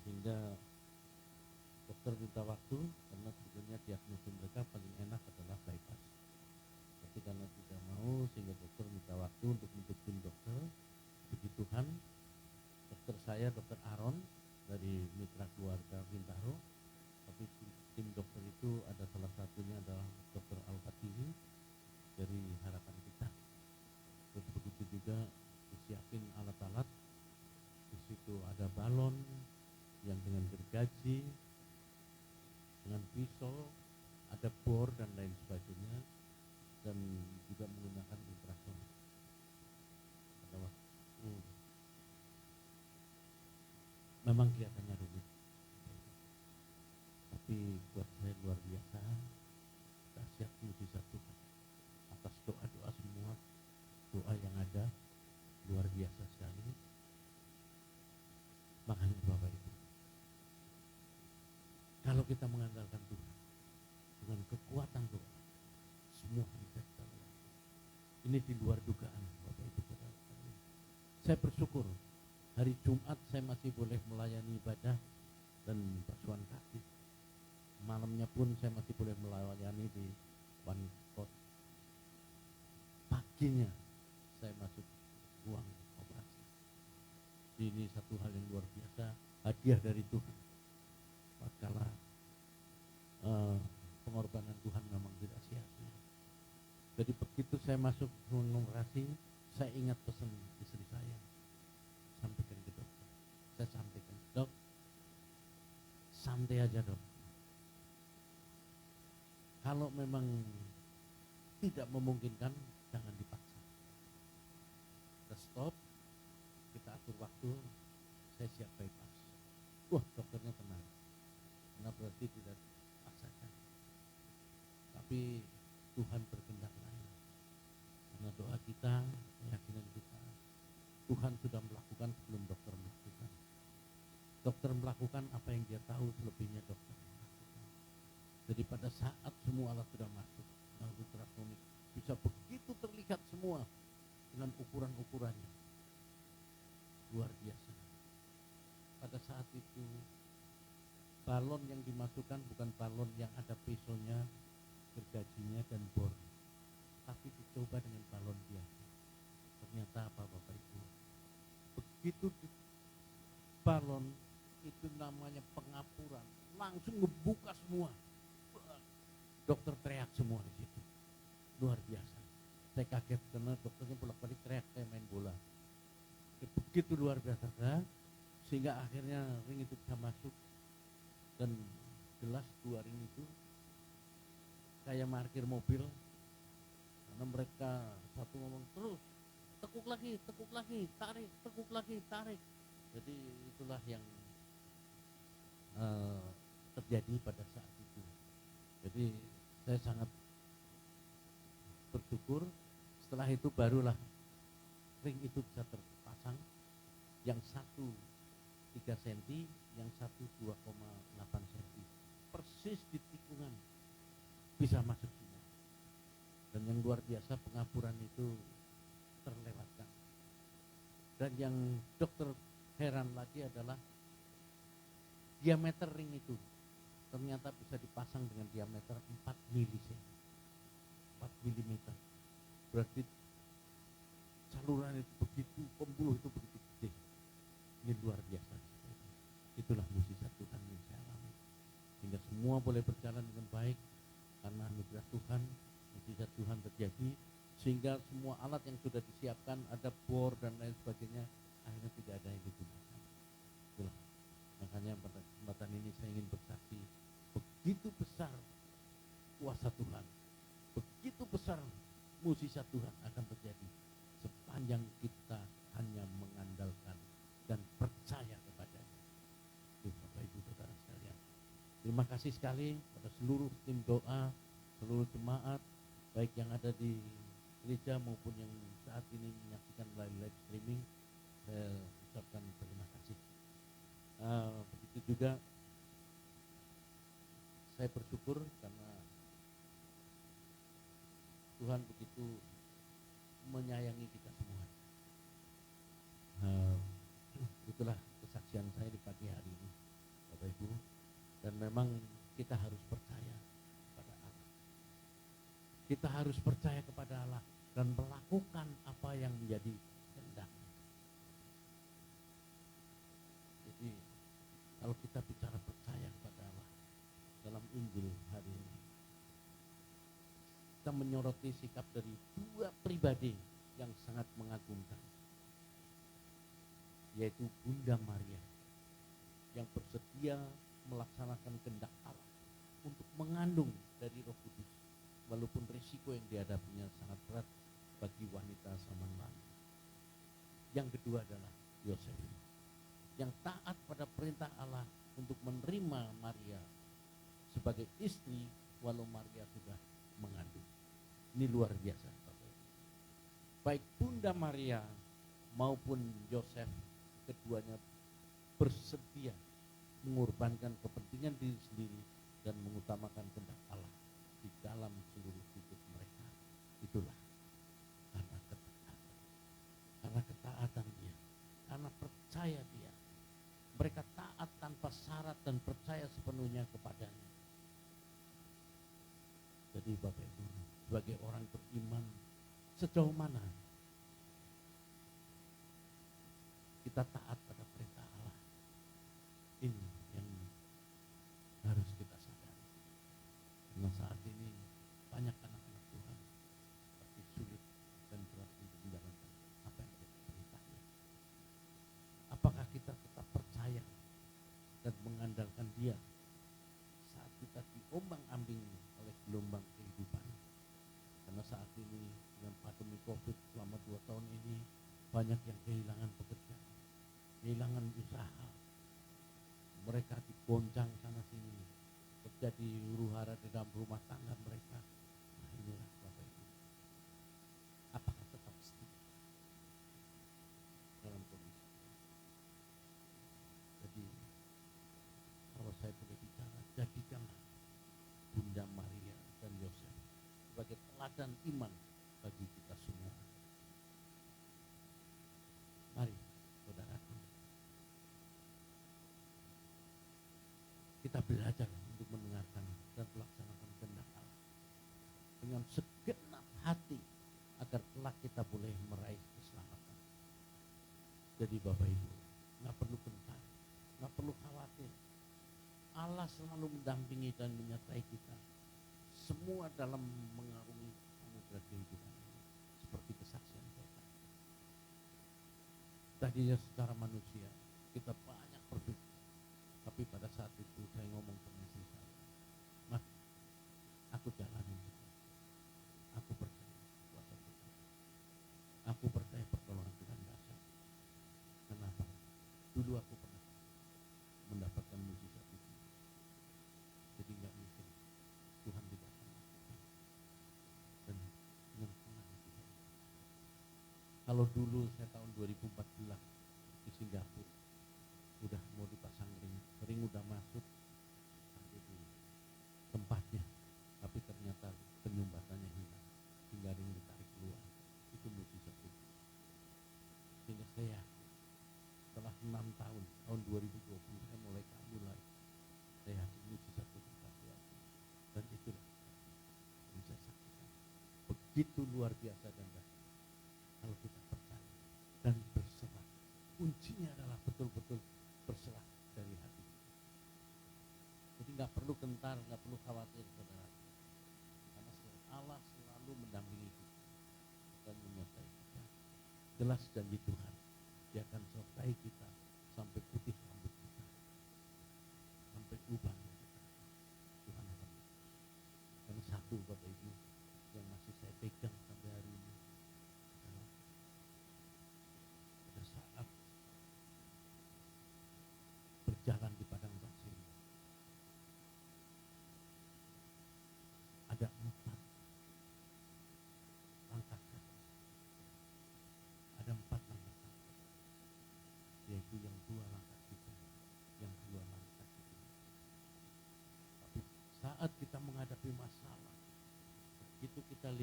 sehingga dokter minta waktu karena sebetulnya diagnosis mereka paling enak adalah bypass. Tapi karena tidak mau, sehingga dokter minta waktu untuk membentuk tim dokter. Puji Tuhan, dokter saya Dokter Aaron dari Mitra Keluarga Bintaro. Tapi tim dokter itu ada salah satunya adalah Dokter Al-Fatihah dari Harapan Kita. Terus begitu juga disiapin alat-alat. Di situ ada balon yang dengan gergaji, dengan pisau, ada bor dan lain sebagainya, dan juga menggunakan ultrasound. Pada waktu memang kelihatannya rumit, tapi buat saya luar biasa. Dahsyat mujizat Tuhan atas doa-doa semua, doa yang ada luar biasa sekali. Makanya Bapak Ibu, kalau kita mengandalkan Tuhan dengan kekuatan doa, semua bisa kita lalui. Ini di luar dugaan Bapak Ibu Saudara. Saya bersyukur hari Jumat saya masih boleh melayani ibadah dan basuhan kaki. Malamnya pun saya masih boleh melayani di One Spot. Paginya saya masuk ruang operasi. Ini satu hal yang luar biasa, hadiah dari Tuhan. Padahal pengorbanan Tuhan memang tidak sia-sia. Jadi begitu saya masuk ruang operasi, saya ingat pesan istri saya. Sampaikan ke dokter. Saya sampaikan, dok, santai aja dok. Kalau memang tidak memungkinkan, jangan dipaksa. Kita stop, kita atur waktu, saya siap bypass. Wah, dokternya tenang. Karena berarti tidak dipaksakan. Tapi Tuhan berkehendak lain. Karena doa kita, keyakinan kita, Tuhan sudah melakukan sebelum dokter melakukan. Dokter melakukan apa yang dia tahu, selebihnya dokter melakukan. Jadi pada saat semua alat sudah masuk, ultrasonik bisa begitu terlihat semua dengan ukuran-ukurannya luar biasa. Pada saat itu balon yang dimasukkan bukan balon yang ada pisaunya, gergajinya dan bor, tapi dicoba dengan balon biasa. Ternyata apa Bapak Ibu? Begitu di balon itu namanya pengapuran, langsung ngebuka semua. Dokter teriak semua di situ, luar biasa. Saya kaget karena dokternya bolak-balik teriak kayak main bola. Begitu luar biasa kan? Sehingga akhirnya ring itu bisa masuk dan jelas dua ring itu kayak parkir mobil karena mereka satu ngomong terus tekuk lagi, tarik, tekuk lagi, tarik. Jadi itulah yang terjadi pada saat itu. Jadi saya sangat bersyukur. Setelah itu barulah ring itu bisa terpasang. Yang satu 3 cm, yang satu 2,8 cm. Persis di tikungan bisa masuk semua. Dan yang luar biasa pengapuran itu terlewatkan. Dan yang dokter heran lagi adalah diameter ring itu ternyata bisa dipasang dengan diameter 4 mm. Berarti saluran itu begitu, pembuluh itu begitu gede. Ini luar biasa. Itulah mujizat Tuhan yang saya alami. Sehingga semua boleh berjalan dengan baik karena anugerah Tuhan, mujizat Tuhan terjadi. Sehingga semua alat yang sudah disiapkan, ada bor dan lain sebagainya, akhirnya tidak ada yang digunakan. Itulah. Makanya pada kesempatan ini saya ingin bersaksi, begitu besar kuasa Tuhan mukjizat Tuhan akan terjadi sepanjang kita hanya mengandalkan dan percaya kepadanya. Itu Bapak Ibu Saudara sekalian. Terima kasih sekali pada seluruh tim doa, seluruh jemaat, baik yang ada di gereja maupun yang saat ini menyaksikan live streaming. Saya ucapkan terima kasih. Begitu juga saya bersyukur karena Tuhan begitu menyayangi kita semua. Itulah kesaksian saya di pagi hari ini, Bapak Ibu. Dan memang kita harus percaya kepada Allah. Kita harus percaya kepada Allah dan melakukan apa yang menjadi kehendak-Nya. Jadi kalau kita bicara percaya kepada Allah dalam Injil hari ini, kita menyoroti sikap dari dua pribadi yang sangat mengagumkan, yaitu Bunda Maria yang bersedia melaksanakan kehendak Allah untuk mengandung dari Roh Kudus, walaupun risiko yang dihadapinya sangat berat bagi wanita zaman lalu. Yang kedua adalah Yosef yang taat pada perintah Allah untuk menerima Maria sebagai istri walau Maria sudah mengandung. Ini luar biasa, Bapak Ibu. Baik Bunda Maria maupun Yosef, keduanya bersedia mengorbankan kepentingan diri sendiri dan mengutamakan kehendak Allah di dalam seluruh hidup mereka. Itulah karena ketaatan. Karena ketaatan dia, karena percaya dia. Mereka taat tanpa syarat dan percaya sepenuhnya kepadanya. Jadi Bapak Ibu, sebagai orang beriman, sejauh mana kita taat pada perintah Allah? Ini yang harus kita sadari. Karena saat ini banyak anak-anak Tuhan tapi sulit dan berat untuk menjalankan apa yang menjadi perintahnya. Apakah kita tetap percaya dan mengandalkan Dia saat kita diombang-ambing oleh gelombang kehidupan? Karena saat ini dengan pandemi COVID selama 2 tahun ini banyak yang kehilangan pekerjaan, kehilangan usaha. Mereka digoncang sana sini, terjadi huru-hara di dalam rumah tangga mereka. Nah inilah Bapak Ibu. Apakah tetap setia dalam kondisi? Jadi kalau saya boleh bicara, jadikanlah Bunda Maria dan Yosef sebagai teladan iman bagi kita semua. Mari saudaraku, kita belajar untuk mendengarkan dan melaksanakan kehendak Allah dengan segenap hati agar kelak kita boleh meraih keselamatan. Jadi Bapak Ibu, nggak perlu gentar, nggak perlu khawatir. Allah selalu mendampingi dan menyertai kita semua dalam mengarungi samudera kehidupan ini, seperti kesaksian saya tadi. Tadinya secara manusia kita banyak berpikir, tapi pada saat itu saya ngomong sama istri saya, "Mas, aku jalanin itu. Aku percaya kuasa Tuhan. Aku percaya pertolongan Tuhan dahsyat." Kenapa? Dulu aku pernah mendapatkan mukjizat itu. Jadi nggak mungkin Tuhan tidak akan lakukan. Dan dengan senang hati saya. Kalau dulu saya tahun 2014 di Singapura, udah mau dipasang ring udah masuk sampai di tempatnya, tapi ternyata penyumbatannya hilang, hingga ring ditarik keluar. Itu mukjizat itu. Sehingga saya setelah 6 tahun 2020 saya mulai kabur lagi. Saya yakin mukjizat itu pasti ada. Dan itulah yang saya saksikan. Begitu luar biasa dan dahsyat kalau kita percaya dan berserah. Kuncinya adalah betul-betul berserah dari hati kita. Jadi nggak perlu gentar, nggak perlu khawatir, saudara. Karena Allah selalu mendampingi kita dan menyertai kita. Jelas janji Tuhan, Dia akan sertai kita sampai putih rambut kita, sampai uban kita. Tuhan akan. Dan satu Bapak Ibu yang masih saya pegang sampai hari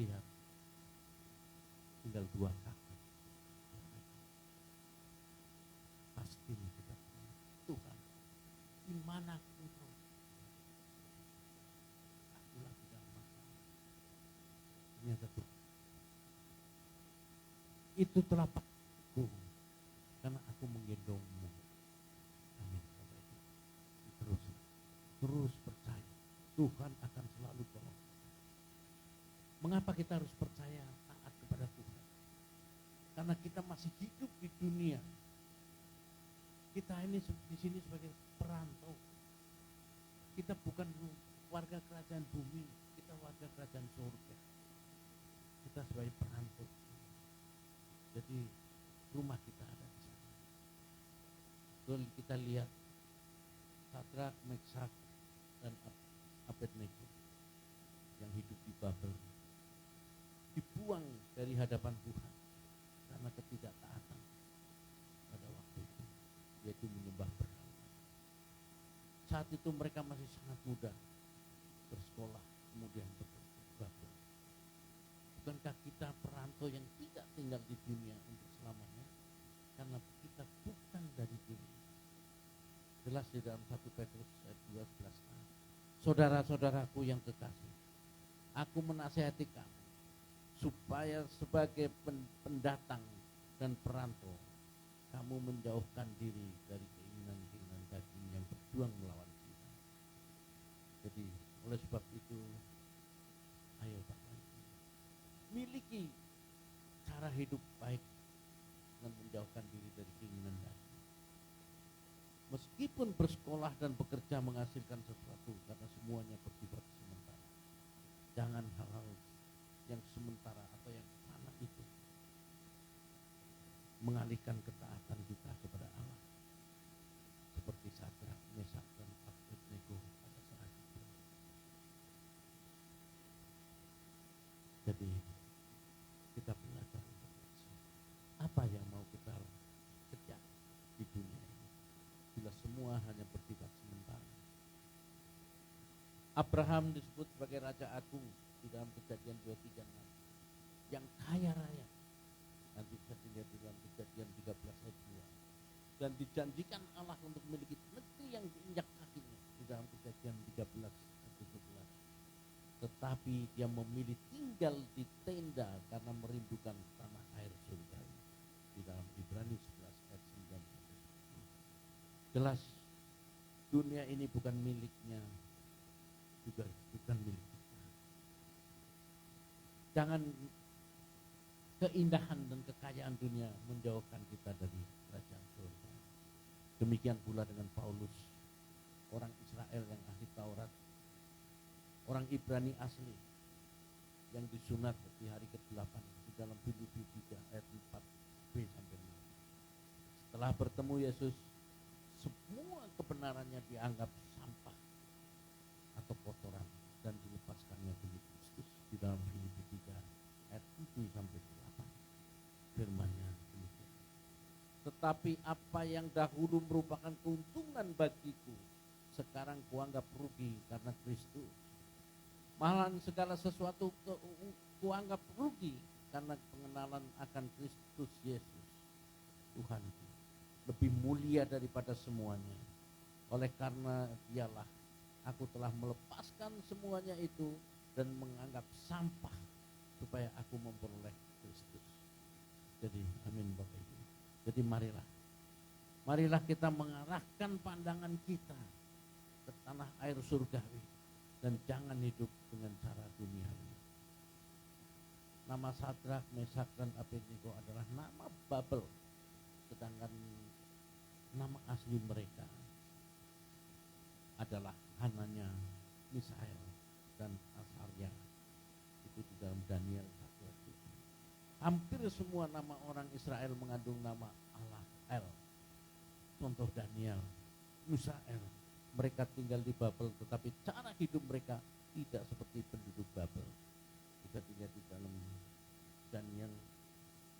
lihat tinggal 2 kaki. Pasti kita Tuhan, di mana Engkau? Aku lagi dalam masalah. Ternyata Tuhan, itu telapakku karena aku menggendongmu. Amin. Terus percaya Tuhan akan selalu tolong. Mengapa kita harus percaya taat kepada Tuhan? Karena kita masih hidup di dunia. Kita ini di sini sebagai perantau. Kita bukan warga kerajaan bumi, kita warga kerajaan surga. Kita sebagai perantau. Jadi rumah kita ada di sana. Lalu kita lihat Sadrak, Meshak, dan Abednego yang hidup di Babel dibuang dari hadapan Tuhan karena ketidaktaatan pada waktu itu, yaitu menyembah berhala. Saat itu mereka masih sangat muda, bersekolah, kemudian berbabel. Bukankah kita perantau yang tidak tinggal di dunia untuk selamanya? Karena kita bukan dari dunia. Jelas di dalam 1 Petrus ayat 12a. Saudara-saudaraku yang kekasih, aku menasihati kamu supaya sebagai pendatang dan perantau, kamu menjauhkan diri dari keinginan-keinginan daging yang berjuang melawan kita. Jadi oleh sebab itu, ayo Bapak Ibu, miliki cara hidup baik dan menjauhkan diri dari keinginan daging. Meskipun bersekolah dan bekerja menghasilkan sesuatu, karena semuanya bersifat sementara. Jangan hal-hal yang sementara atau yang sana itu mengalihkan ketaatan kita kepada Allah. Seperti Sadrak, Meshak, dan Abednego pada saat itu. Jadi kita belajar untuk apa yang mau kita kejar di dunia ini. Bila semua hanya bersifat sementara. Abraham disebut sebagai Raja Agung di dalam Kejadian 23:6, yang kaya raya. Nanti bisa dilihat di dalam Kejadian 13 ayat 2. Dan dijanjikan Allah untuk memiliki negeri yang diinjak kakinya di dalam Kejadian 13 ayat 17. Tetapi dia memilih tinggal di tenda karena merindukan tanah air surga di dalam Ibrani 11 ayat 9. Jelas dunia ini bukan miliknya, juga bukan milik kita. Jangan keindahan dan kekayaan dunia menjauhkan kita dari kerajaan surga. Demikian pula dengan Paulus, orang Israel yang ahli Taurat, orang Ibrani asli yang disunat di hari ke-8 di dalam Filipi 3 ayat 4b sampai 6. Setelah bertemu Yesus, semua kebenarannya dianggap sampah atau kotoran dan dilepaskannya demi Kristus di dalam Filipi 3 ayat 7 sampai 8. Firman-Nya demikian. Tetapi apa yang dahulu merupakan keuntungan bagiku, sekarang kuanggap rugi karena Kristus. Malahan segala sesuatu kuanggap rugi karena pengenalan akan Kristus Yesus Tuhanku, lebih mulia daripada semuanya. Oleh karena dialah aku telah melepaskan semuanya itu dan menganggap sampah supaya aku memperoleh Kristus. Jadi amin Bapak Ibu. Jadi marilah kita mengarahkan pandangan kita ke tanah air surgawi dan jangan hidup dengan cara duniawi. Nama Sadrak, Meshak, dan Abednego adalah nama Babel, sedangkan nama asli mereka adalah Hananya, Misael, dan Azarya. Itu di dalam Daniel 1 ayat 7. Hampir semua nama orang Israel mengandung nama Allah El. Contoh Daniel, Misael. Mereka tinggal di Babel, tetapi cara hidup mereka tidak seperti penduduk Babel. Kita dilihat di dalam Daniel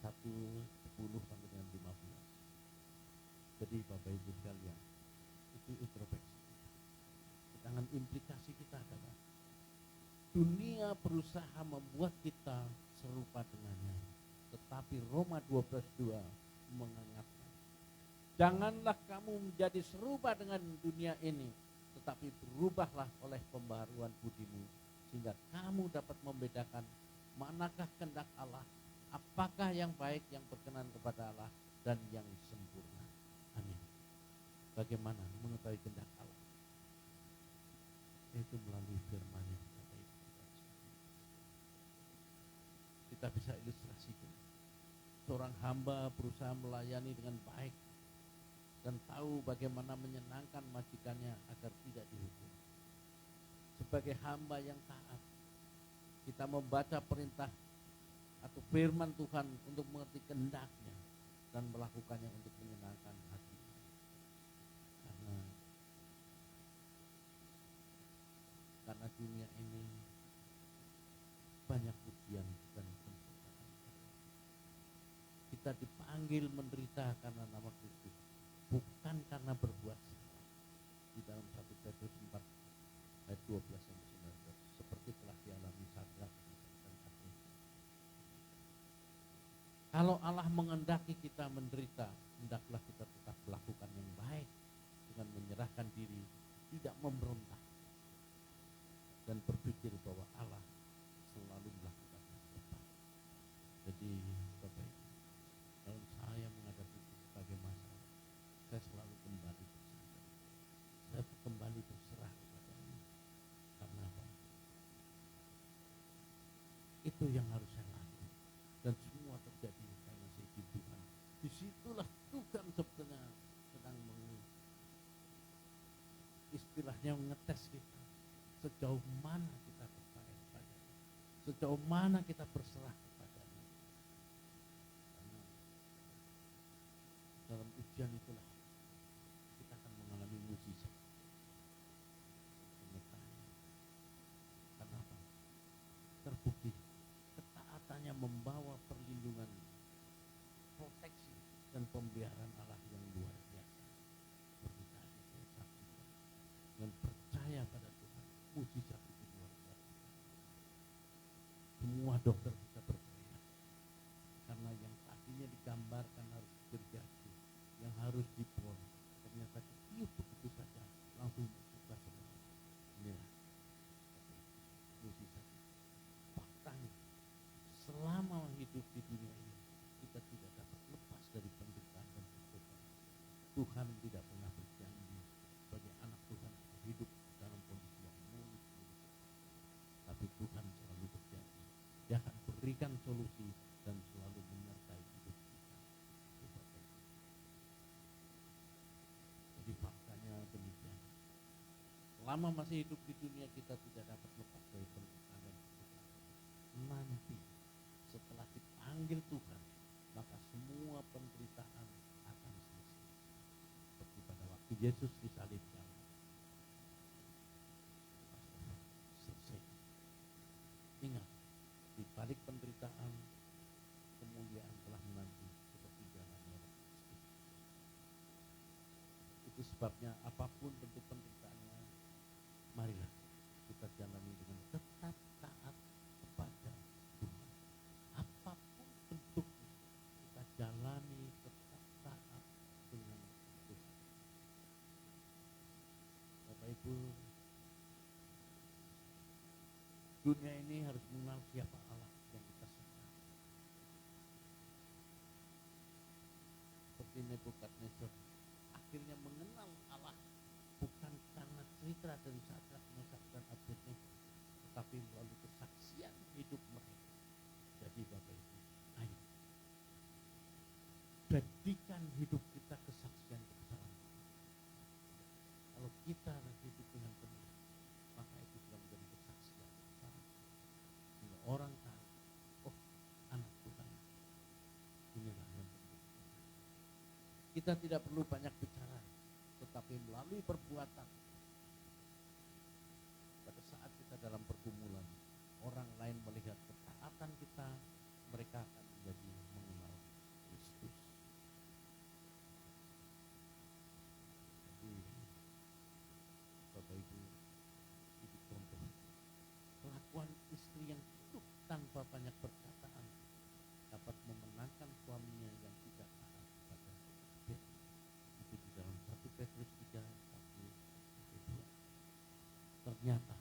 1:10 sampai dengan 15. Jadi Bapak Ibu sekalian, itu introspeksi. Sedangkan implikasi kita adalah Dunia berusaha membuat kita serupa dengannya. Tetapi Roma 12:2 mengingatkan, janganlah kamu menjadi serupa dengan dunia ini, tetapi berubahlah oleh pembaharuan budimu, sehingga kamu dapat membedakan manakah kehendak Allah, apakah yang baik, yang berkenan kepada Allah, dan yang sempurna. Amin. Bagaimana mengetahui kehendak Allah? Itu melalui firman-Nya. Kita bisa ilustrasikan. Seorang hamba berusaha melayani dengan baik dan tahu bagaimana menyenangkan majikannya agar tidak dihukum. Sebagai hamba yang taat, kita membaca perintah atau firman Tuhan untuk mengerti kehendak-Nya dan melakukannya untuk menyenangkan hati. Karena dunia ini banyak ujian dan pencobaan. Kita dipanggil menderita karena nama Kristus, bukan karena berbuat salah. Di dalam 1 Petrus 4 ayat 12-19, seperti telah dialami Sadrak dan Abednego. Kalau Allah mengendaki kita menderita, hendaklah kita tetap melakukan yang baik dengan menyerahkan diri, tidak memberontak, dan berpikir bahwa Allah selalu melakukan yang tepat. Jadi Bapak Ibu, kalau saya menghadapi berbagai masalah, saya selalu kembali bersandar. Saya kembali berserah kepada-Nya. Karena apa? Itu yang harus saya lakukan. Dan semua terjadi karena seizin Tuhan. Disitulah Tuhan sebetulnya sedang istilahnya mengetes kita. Sejauh mana kita percaya kepada-Nya, sejauh mana kita berserah kepada-Nya. Karena dalam ujian itulah kita akan mengalami mukjizat. Karena apa? Terbukti ketaatannya membawa perlindungan, proteksi dan pemeliharaan Allah yang luar biasa. Seperti tadi saya saksikan dan percaya pada Tuhan. Mujizat itu luar biasa. Semua dokter bisa berteriak karena yang tadinya digambarkan harus terjadi, yang harus dipon, ternyata ditiup begitu saja langsung buka semua. Inilah mujizat. Faktanya, selama hidup di dunia ini kita tidak dapat lepas dari penderitaan dan pencobaan. Tuhan tidak pernah berjanji bagi anak Tuhan hidup dalam kondisi yang mulus. Tapi Tuhan selalu berjanji, Dia akan berikan solusi dan selalu menyertai hidup kita. Jadi faktanya demikian. Selama masih hidup di dunia kita tidak dapat lepas dari penderitaan dan pencobaan. Nanti setelah dipanggil Tuhan, maka semua penderitaan akan selesai. Seperti pada waktu Yesus disalibkan. Selesai. Ingat, di balik penderitaan, kemuliaan telah menanti seperti jalannya Kristus. Itu sebabnya apapun bentuk penderitaannya, marilah kita jalani dengan tetap taat kepada Tuhan. Apapun bentuknya, kita jalani tetap taat dengan Tuhan. Bapak Ibu, dunia ini harus mengenal siapa Allah yang kita sembah. Seperti Nebukadnezar akhirnya mengenal Allah bukan karena cerita dan Sadrak, Mesak dan Abednego, tetapi melalui kesaksian hidup mereka. Jadi Bapak Ibu, ayo jadikan hidup kita kesaksian kebesaran Allah. Kalau kita hidup dengan benar, maka itu sudah menjadi kesaksian kebesaran. Sehingga orang tahu, oh anak Tuhan, inilah yang penting. Kita tidak perlu banyak bicara, tetapi melalui perbuatan. Pada saat kita dalam pergumulan, orang lain melihat ketaatan kita, mereka akan menjadi mengenal Kristus. Jadi, Bapak Ibu, itu contoh. Kelakuan banyak perkataan dapat memenangkan suaminya yang tidak taat pada dia. Itu di dalam 1 Petrus 3 1-2. Ternyata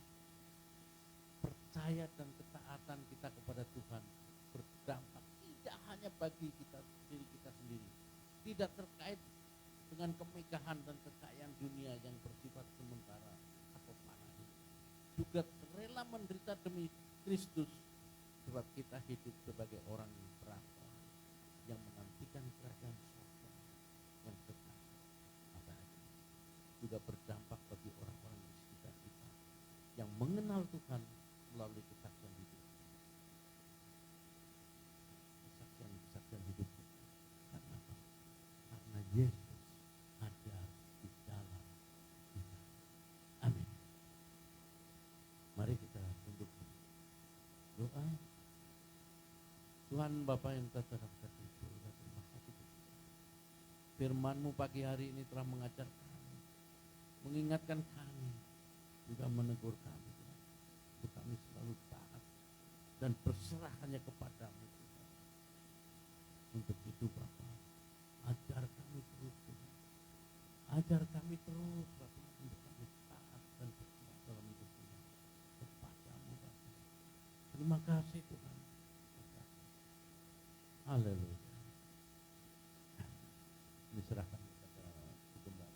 percaya dan ketaatan kita kepada Tuhan berdampak tidak hanya bagi diri kita sendiri, tidak terkait dengan kemegahan dan kekayaan dunia yang bersifat sementara atau fana, juga rela menderita demi Kristus, sebab kita hidup sebagai orang yang berakhir, yang menantikan kerajaan surga yang kekal abadi. Juga berdampak bagi orang-orang di sekitar kita yang mengenal Tuhan melalui kesaksian hidup. Kesaksian hidup kita. Karena apa? Karena Yesus ada di dalam kita. Amin. Mari kita tunduk doa. Tuhan Bapa yang tak terhadap itu, terima kasih. Firman-Mu pagi hari ini telah mengajar kami, mengingatkan kami, juga menegur kami. Untuk kami selalu taat dan berserah hanya kepadamu, Tuhan. Untuk itu Bapa, ajar kami terus, Tuhan. Ajar kami terus, Bapa, untuk kami taat dan berserah dalam hidup ini kepadamu, Bapa. Terima kasih Tuhan. Haleluya. Diserahkan kepada Gembala.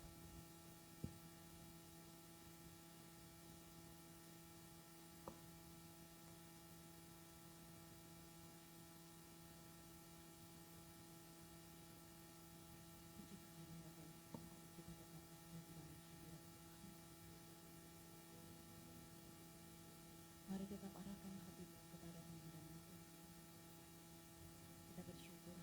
Mari kita arahkan hati kepada Tuhan. Kita bersyukur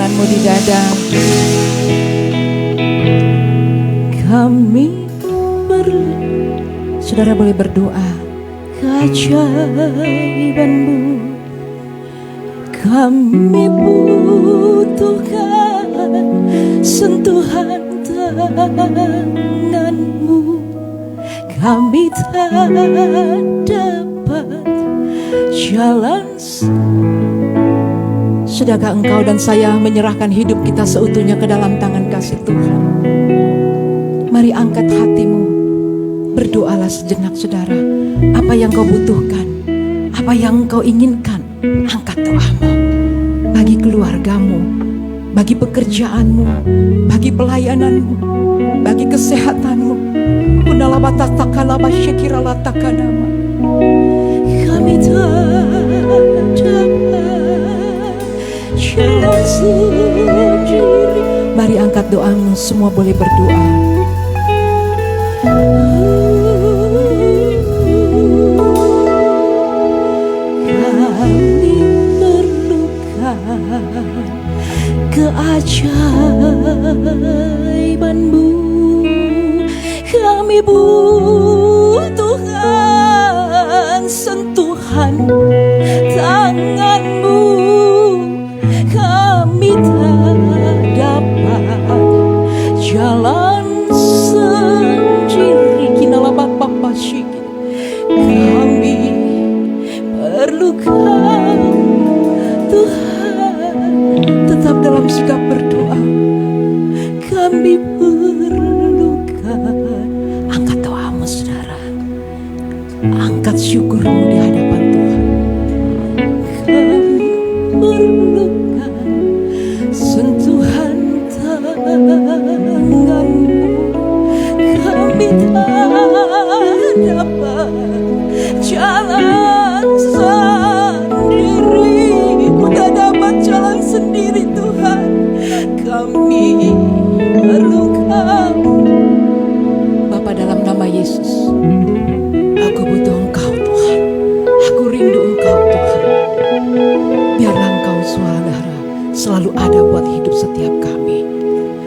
tanganmu di dada. Kami saudara boleh berdoa. Keajaiban-Mu kami butuhkan, sentuhan tangan-Mu kami tak dapat jalan. Sudahkah engkau dan saya menyerahkan hidup kita seutuhnya ke dalam tangan kasih Tuhan? Mari angkat hatimu, berdoalah sejenak saudara. Apa yang kau butuhkan, apa yang kau inginkan, angkat doamu. Bagi keluargamu, bagi pekerjaanmu, bagi pelayananmu, bagi kesehatanmu. Kami tak dapat jalan sendiri. Mari angkat doamu, semua boleh berdoa. Kami perlukan keajaiban-Mu. Kami butuhkan sentuhan tangan-Mu. Kami tak dapat jalan sendiri. Kami perlukan Tuhan. Tetap dalam sikap berdoa. Kami perlukan. Angkat doamu saudara. Angkat syukurmu di hadapan Tuhan. Kami perlukan sentuhan tangan-Mu. Kami tak dapat jalan sendiri. Udah dapat jalan sendiri Tuhan. Kami perlukan. Bapa, dalam nama Yesus, aku butuh Engkau Tuhan. Aku rindu Engkau Tuhan. Biarlah Engkau saudara selalu ada buat hidup setiap kami.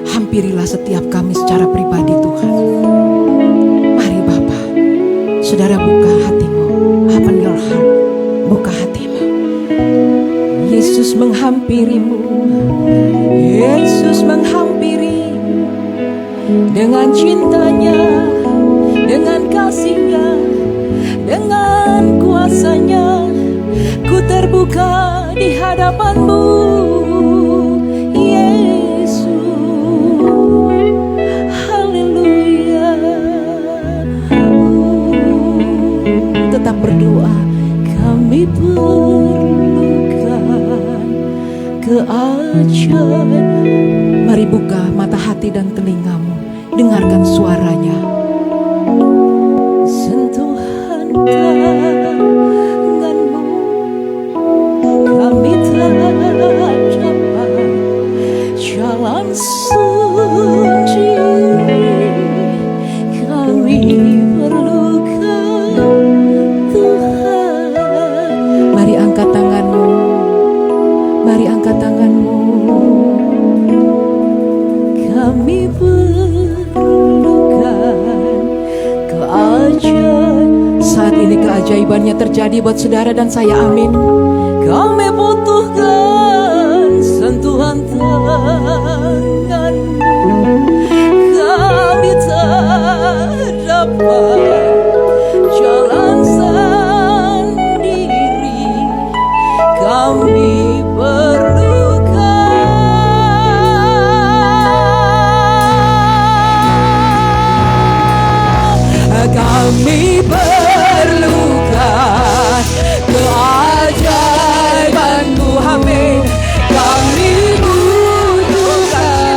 Hampirilah setiap kami secara pribadi Tuhan. Mari Bapa, saudara buka hatimu. Open your heart. Buka hatimu. Yesus menghampirimu. Yesus menghampiri dengan cintanya, dengan kasihnya, dengan kuasanya. Ku terbuka di hadapan-Mu, Yesus. Haleluya. Tetap berdoa. Kami perlukan keajaiban. Mari buka mata hati dan telingamu, dengarkan suaranya. Sentuhan tangan-Mu. Kami tak dapat jalan sendiri. Kami perlukan Tuhan. Mari angkat tanganmu. Mari angkat tanganmu. Kami perlukan keajaiban. Saat ini keajaibannya terjadi buat saudara dan saya, amin. Kami butuhkan sentuhan tangan-Mu. Kami tak dapat jalan sendiri. Kami kami perlukan keajaiban-Mu, amin. Kami butuhkan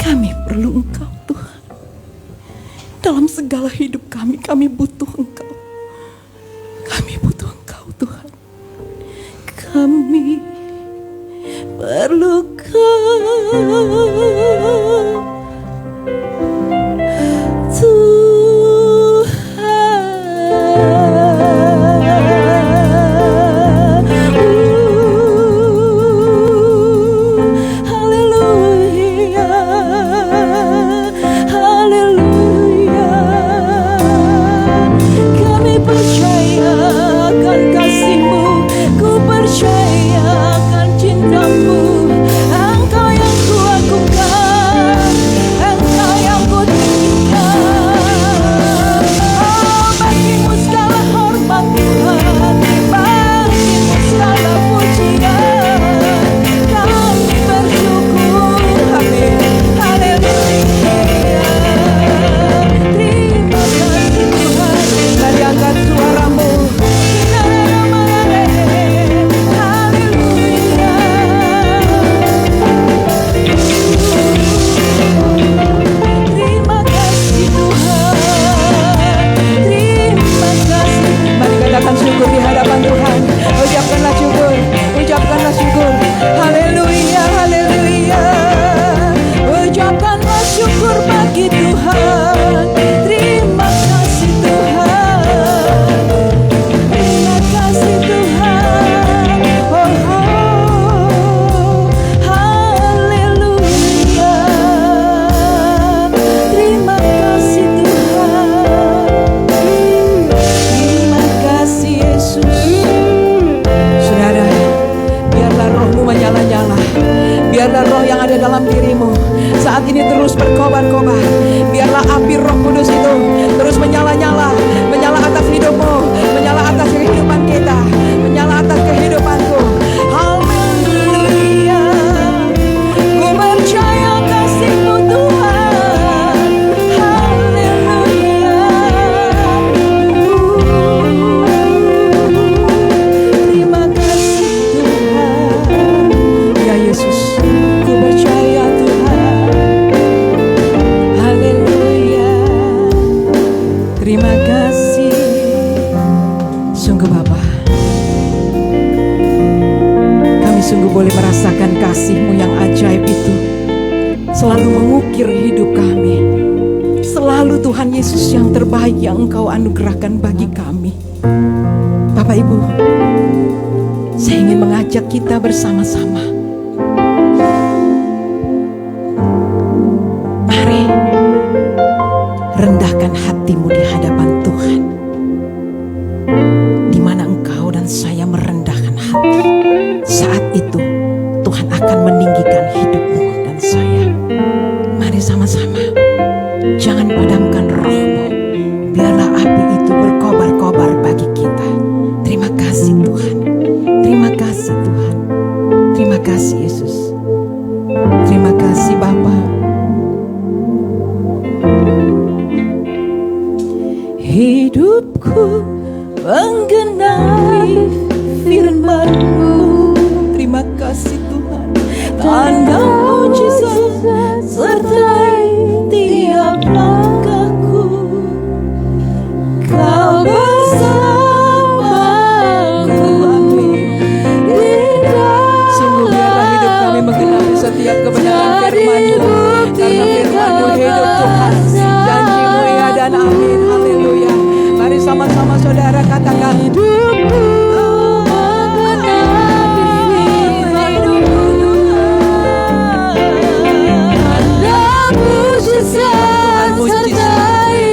Kami perlu Engkau Tuhan. Dalam segala hidup kami butuh Engkau. Kami butuh Engkau Tuhan. Kami perlu yang Engkau anugerahkan bagi kami. Bapak Ibu, saya ingin mengajak kita bersama-sama. Mari rendahkan hatimu di hadapan Tuhan. Di mana engkau dan saya merendahkan hati, saat itu Tuhan akan meninggikan hidupmu dan saya. Mari sama-sama. Jangan padamkan rohmu. Biarlah api itu berkobar-kobar bagi kita. Terima kasih Tuhan. Terima kasih Tuhan. Terima kasih Yesus. Terima kasih Bapa. Hidupku menggenapi firman-Mu. Terima kasih Tuhan. Tanda mujizat sertai tiap langkahku. Kau bersamaku. Sungguh biarlah hidup kami menggenapi setiap kebenaran firman-Mu. Karena firman-Mu hidup Tuhan. Janji-Mu ya dan amin. Haleluya. Mari sama-sama saudara katakan.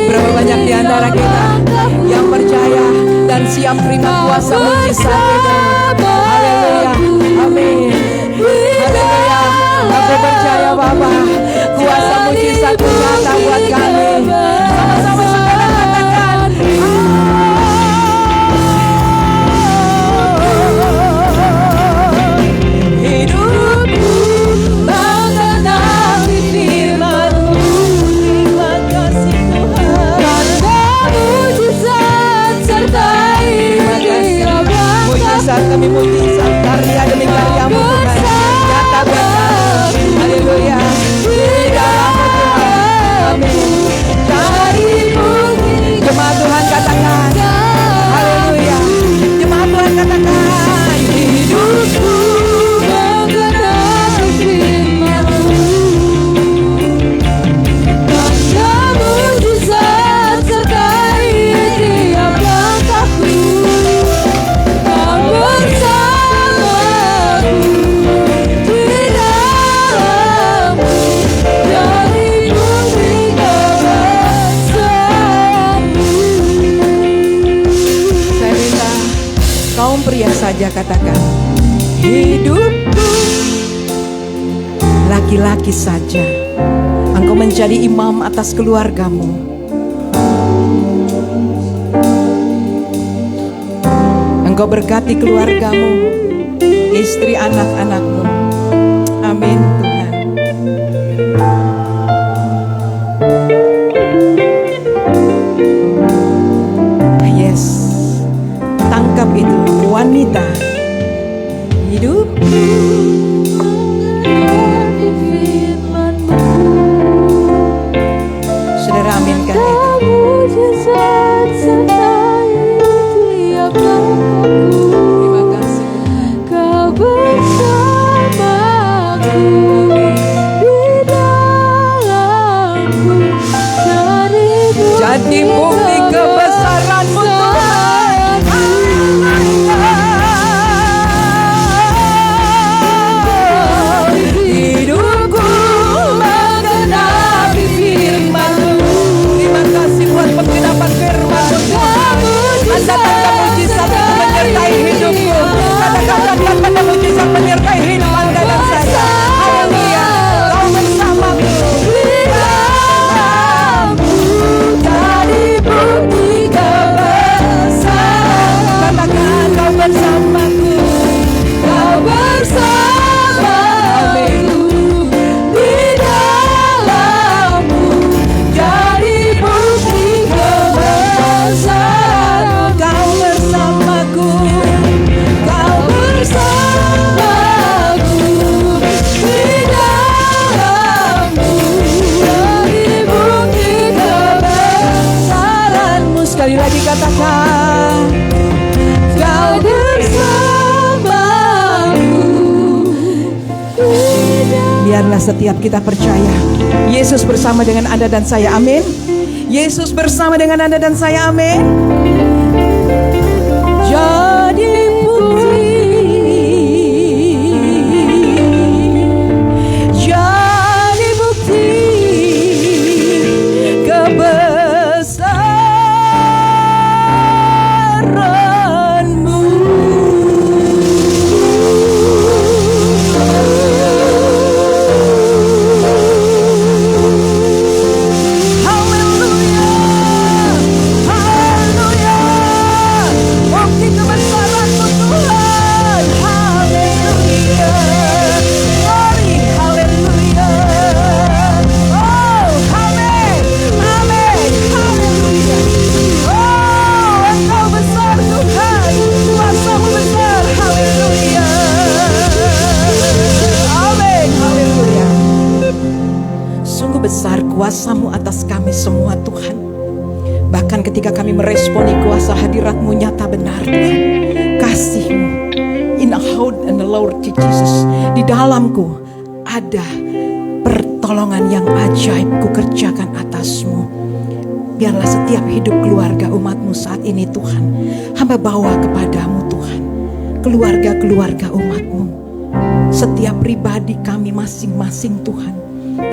Berapa banyak di antara kita yang percaya dan siap terima kuasa mujizat itu. Haleluya. Amin. Haleluya. Aku percaya Bapa, kuasa mujizat nyata buat kami. Sama-sama saudara katakan. Hidupku mengenapi firman-Mu. Terima kasih Tuhan. Tanda mujizat sertai tiap langkahku. Mujizat demi mujizat, karya demi karya-Mu Tuhan. Nyata buat kami. Haleluya. Di dalam kaum pria saja, katakan, hidupku laki-laki saja. Engkau menjadi imam atas keluargamu. Engkau berkati keluargamu, istri anak-anakmu. Amin Tuhan. Yes, tangkap itu wanita. Hidupku saudara, aminkan itu. Terima kasih. Kau bersamaku di dalamku, Jadi bukti kebesaran-Mu Tuhan. Hidupku menggenapi firman-Mu. Terima kasih buat penggenapan firman-Mu Tuhan. Anda mujizat itu menyertai hidupku. Katakan pada mujizat menyertai hidup Anda dan saya. Haleluya. Kau bersamaku. dari bukti kebesaran. Katakan kau bersamaku. Kau bersamaku di dalammu, jadi bukti kebesaran. Kau bersamaku. Kau bersamaku di dalammu, jadi bukti kebesaran. Sekali lagi katakan, Kau bersamaku. biarlah setiap kita percaya Yesus bersama dengan Anda dan saya, amin. Yesus bersama dengan Anda dan saya, amin. Jadi bukti kebesaran-Mu. Haleluya, haleluya. Bukti kebesaran-Mu Tuhan. Haleluya. Glory, haleluya. Oh, amin, amin, haleluya. Oh, Engkau besar Tuhan, kuasa-Mu besar. Haleluya. Amin, haleluya. Sungguh besar kuasa-Mu atas kami semua Tuhan. Bahkan ketika kami meresponi kuasa hadirat-Mu nyata benar Tuhan. Kasih-Mu in the heart and the Lord Jesus. Di dalamku ada pertolongan yang ajaib ku kerjakan atas-Mu. Biarlah setiap hidup keluarga umat-Mu saat ini Tuhan, hamba bawa kepadamu Tuhan. Keluarga-keluarga umat-Mu, setiap pribadi kami masing-masing Tuhan,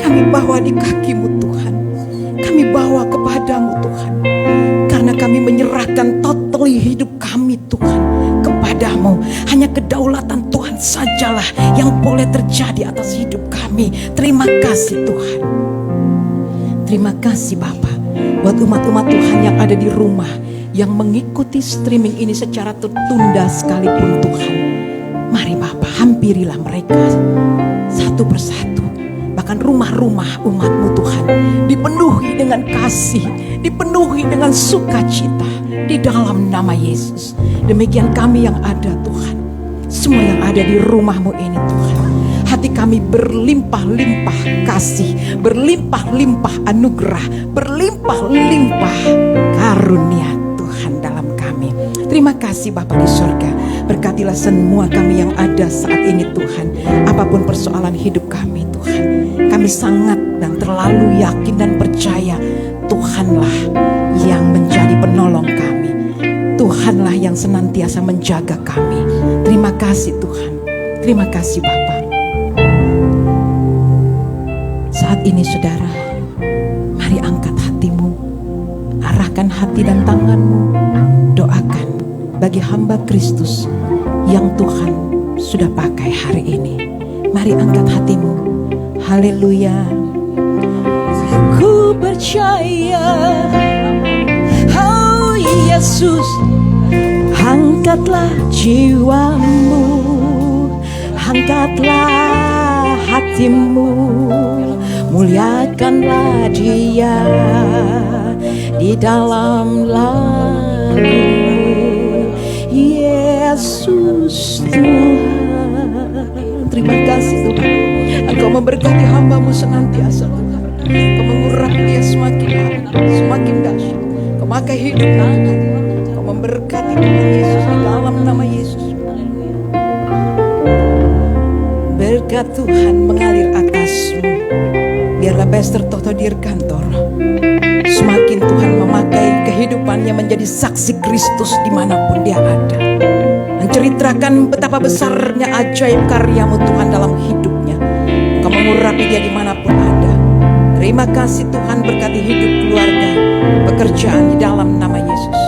kami bawa di kaki-Mu Tuhan. Kami bawa kepadamu Tuhan. Karena kami menyerahkan totally hidup kami Tuhan kepadamu. Hanya kedaulatan Tuhan sajalah yang boleh terjadi atas hidup kami. Terima kasih Tuhan. Terima kasih Bapa buat umat-umat Tuhan yang ada di rumah, yang mengikuti streaming ini secara tertunda sekalipun Tuhan. Mari Bapa, hampirilah mereka satu persatu. Bahkan rumah-rumah umat-Mu Tuhan dipenuhi dengan kasih, dipenuhi dengan sukacita di dalam nama Yesus. Demikian kami yang ada Tuhan, semua yang ada di rumah-Mu ini Tuhan, hati kami berlimpah-limpah kasih, berlimpah-limpah anugerah, berlimpah-limpah karunia Tuhan dalam kami. Terima kasih Bapa di surga. Berkatilah semua kami yang ada saat ini Tuhan. Apapun persoalan hidup kami Tuhan, kami sangat dan terlalu yakin dan percaya Tuhanlah yang menjadi penolong kami. Tuhanlah yang senantiasa menjaga kami. Terima kasih Tuhan. Terima kasih Bapa. Saat ini saudara, mari angkat hatimu, arahkan hati dan tanganmu, doakan bagi hamba Kristus yang Tuhan sudah pakai hari ini. Mari angkat hatimu. Haleluya. Ku percaya, oh Yesus, angkatlah jiwamu, angkatlah hatimu, muliakanlah Dia di dalam lagu. Yesus Tuhan, terima kasih Tuhan, Engkau memberkati hamba-Mu senantiasa Tuhan. Kau mengurapi dia semakin dahsyat. Kau pakai hidup anak. Kau memberkati Tuhan Yesus di dalam nama Yesus. Berkat Tuhan mengalir atasmu. Biarlah Pastor Toto Dirkantor semakin Tuhan memakai kehidupannya menjadi saksi Kristus dimanapun dia ada, menceritakan betapa besarnya ajaib karya-Mu Tuhan dalam hidupnya. Kau mengurapi dia dimanapun ada. Terima kasih Tuhan, berkati hidup keluarga, pekerjaan di dalam nama Yesus.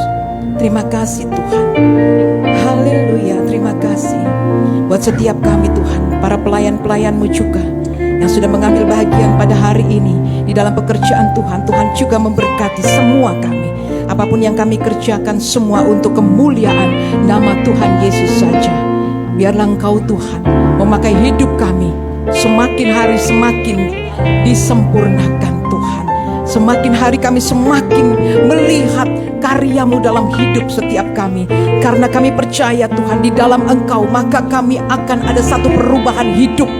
Terima kasih Tuhan. Haleluya, terima kasih buat setiap kami Tuhan, para pelayan-pelayan-Mu juga yang sudah mengambil bagian pada hari ini di dalam pekerjaan Tuhan. Tuhan juga memberkati semua kami. Apapun yang kami kerjakan semua untuk kemuliaan nama Tuhan Yesus saja. Biarlah Engkau Tuhan memakai hidup kami semakin hari semakin disempurnakan Tuhan. Semakin hari kami semakin melihat karya-Mu dalam hidup setiap kami. Karena kami percaya Tuhan, di dalam Engkau maka kami akan ada satu perubahan hidup.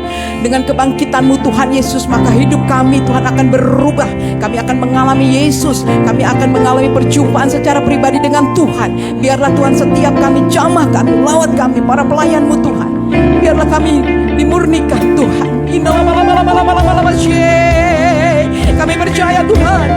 Dengan kebangkitan-Mu Tuhan Yesus, maka hidup kami Tuhan akan berubah. Kami akan mengalami Yesus. Kami akan mengalami perjumpaan secara pribadi dengan Tuhan. Biarlah Tuhan setiap kami, jamah kami, lawat kami, para pelayan-Mu Tuhan, biarlah kami dimurnikan Tuhan. Kami percaya Tuhan,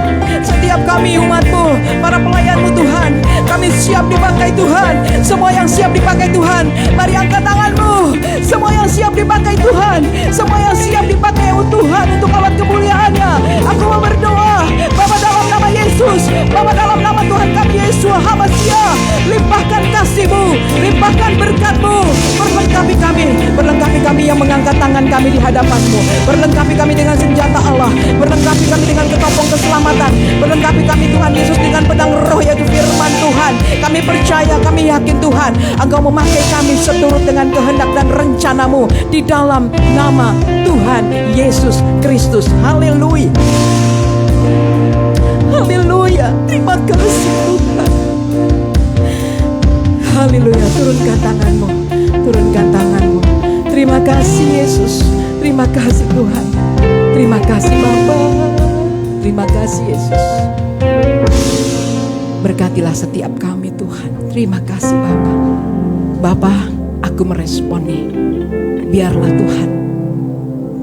setiap kami umat-Mu, para pelayan-Mu Tuhan, kami siap dipakai Tuhan. Semua yang siap dipakai Tuhan, mari angkat tangan-Mu. Semua yang siap dipakai Tuhan, semua yang siap dipakai Tuhan untuk alat kemuliaan-Nya. Aku mau berdoa, Bapa dalam nama Yesus, Bapa dalam nama Tuhan kami Yesus Hamasia, limpahkan kasih-Mu, limpahkan berkat-Mu, berlengkapi kami yang mengangkat tangan kami di hadapan-Mu, berlengkapi kami dengan senjata Allah, berlengkapi kami dengan ketopong keselamatan, berlengkapi kami Tuhan Yesus dengan pedang roh yaitu firman Tuhan. Kami percaya, kami yakin Tuhan, Engkau memakai kami seturut dengan kehendak dan rencana-Mu di dalam nama Tuhan Yesus Kristus. Haleluya. Haleluya. Terima kasih Tuhan. Haleluya. Turunkan tangan-Mu. Turunkan tangan-Mu. Terima kasih Yesus. Terima kasih Tuhan. Terima kasih Bapa. Terima kasih Yesus. Berkatilah setiap kami Tuhan. Terima kasih Bapa. Bapa, aku meresponi. Biarlah Tuhan,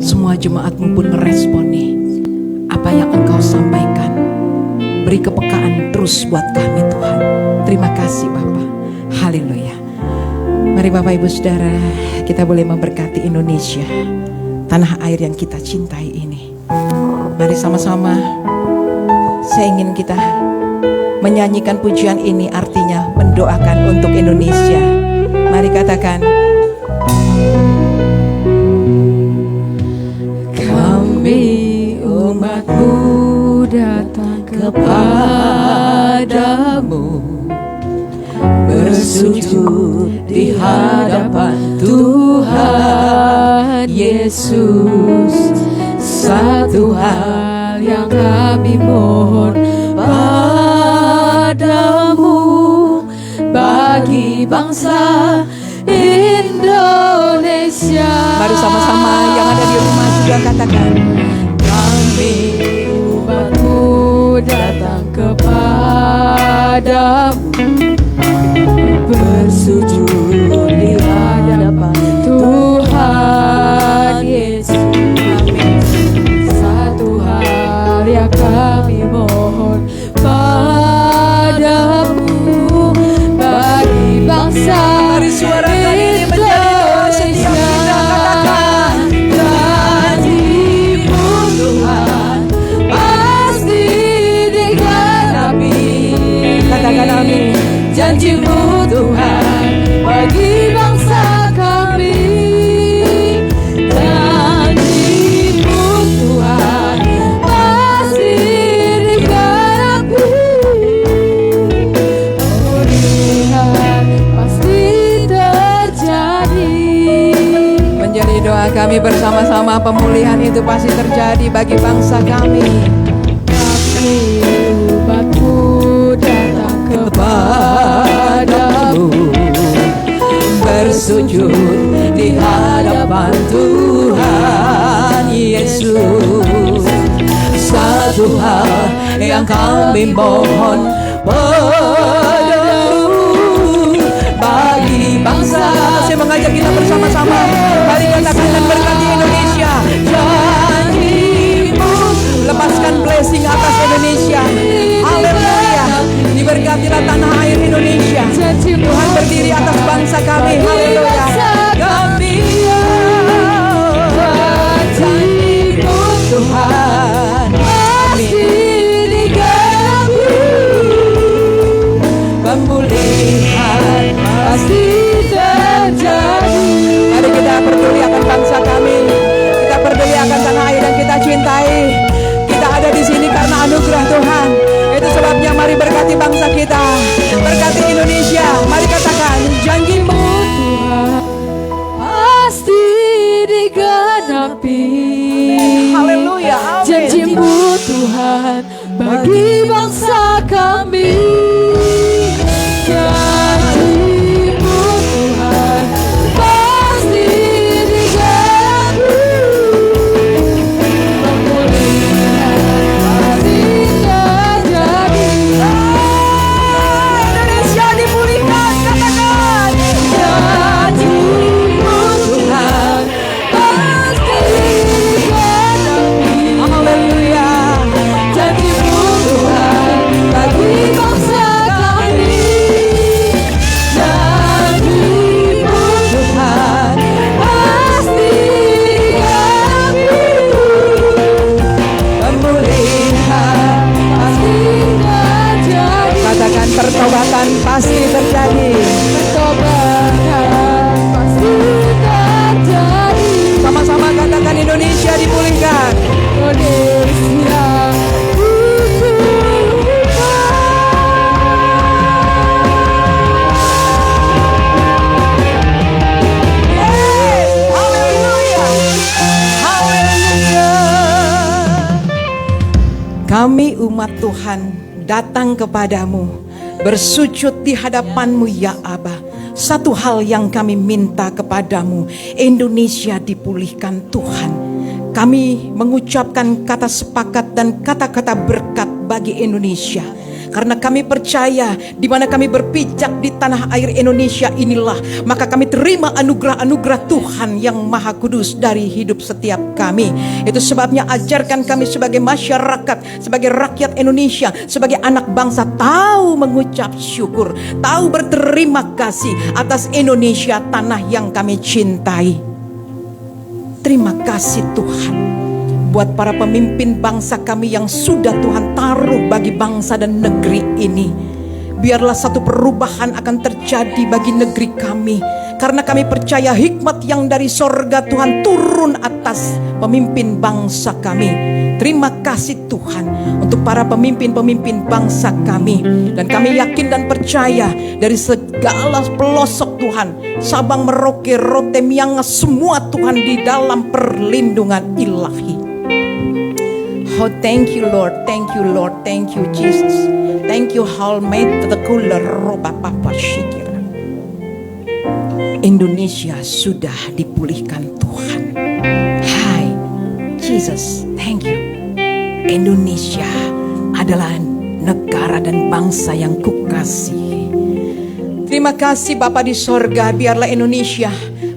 semua jemaat-Mu pun meresponi apa yang Engkau sampaikan. Beri kepekaan terus buat kami Tuhan. Terima kasih Bapa. Haleluya. Mari Bapak Ibu Saudara, kita boleh memberkati Indonesia, tanah air yang kita cintai ini. Mari sama-sama, saya ingin kita menyanyikan pujian ini, artinya mendoakan untuk Indonesia. Mari katakan, kami umat-Mu datang kepadamu, bersujud di hadapan Tuhan Yesus. Satu hal yang kami mohon padamu, bagi bangsa Indonesia. mari sama-sama yang ada di rumah juga katakan, kami umat-Mu datang kepadamu, bersujud di hadapan Tuhan Yesus. Satu hal yang kami mohon padamu, bagi bangsa katakan amin. pemulihan itu pasti terjadi bagi bangsa kami. Kami umatmu datang kepadamu, bersujud di hadapan Tuhan Yesus. Satu hal yang kami mohon padamu, bagi bangsa. Saya mengajak kita bersama-sama, mari katakan dan berkati Indonesia. Janjimu, lepaskan blessing atas Indonesia. Haleluya. Diberkatilah tanah air Indonesia. Tuhan berdiri atas bangsa kami. Haleluya. Kami janjimu Tuhan pasti digenapi, pemulihan pasti terjadi. Mari kita peduli akan bangsa kami, kita peduli akan tanah air yang kita cintai. Kita ada di sini karena anugerah Tuhan. Itu sebabnya mari berkati bangsa kita, berkati Indonesia. Mari katakan janjimu Tuhan pasti digenapi. Haleluya, amin. Janjimu Tuhan bagi bangsa kami. Janjimu Tuhan pasti digenapi, pemulihan pasti terjadi. Indonesia dipulihkan, katakan Janjimu Tuhan pasti digenapi. haleluya. Janjimu Tuhan bagi bangsa kami. Janjimu Tuhan pasti digenapi, pemulihan pasti terjadi. Katakan pertobatan pasti terjadi. Pertobatan pasti terjadi. Sama-sama katakan Indonesia dipulihkan. Indonesia Haleluya. Haleluya. Kami umat Tuhan datang kepadamu, bersujud di hadapanmu ya Aba. Satu hal yang kami minta kepadamu, Indonesia dipulihkan Tuhan. Kami mengucapkan kata sepakat dan kata-kata berkat bagi Indonesia. Karena kami percaya di mana kami berpijak di tanah air Indonesia inilah, maka kami terima anugerah-anugerah Tuhan yang Maha Kudus dari hidup setiap kami. Itu sebabnya ajarkan kami sebagai masyarakat, sebagai rakyat Indonesia, sebagai anak bangsa, tahu mengucap syukur, tahu berterima kasih atas Indonesia, tanah yang kami cintai. Terima kasih Tuhan buat para pemimpin bangsa kami yang sudah Tuhan taruh bagi bangsa dan negeri ini. Biarlah satu perubahan akan terjadi bagi negeri kami, karena kami percaya hikmat yang dari sorga Tuhan turun atas pemimpin bangsa kami. Terima kasih Tuhan untuk para pemimpin-pemimpin bangsa kami. Dan kami yakin dan percaya dari segala pelosok Tuhan, Sabang, Merauke, Rote, Miangas, semua Tuhan di dalam perlindungan ilahi. Oh, thank you Lord, thank you Lord, thank you Jesus, thank you Almighty the Cooler Roba Papa Shikir. Indonesia sudah dipulihkan Tuhan. Hai Jesus, thank you. Indonesia adalah negara dan bangsa yang kukasihi. Terima kasih Bapa di sorga, biarlah Indonesia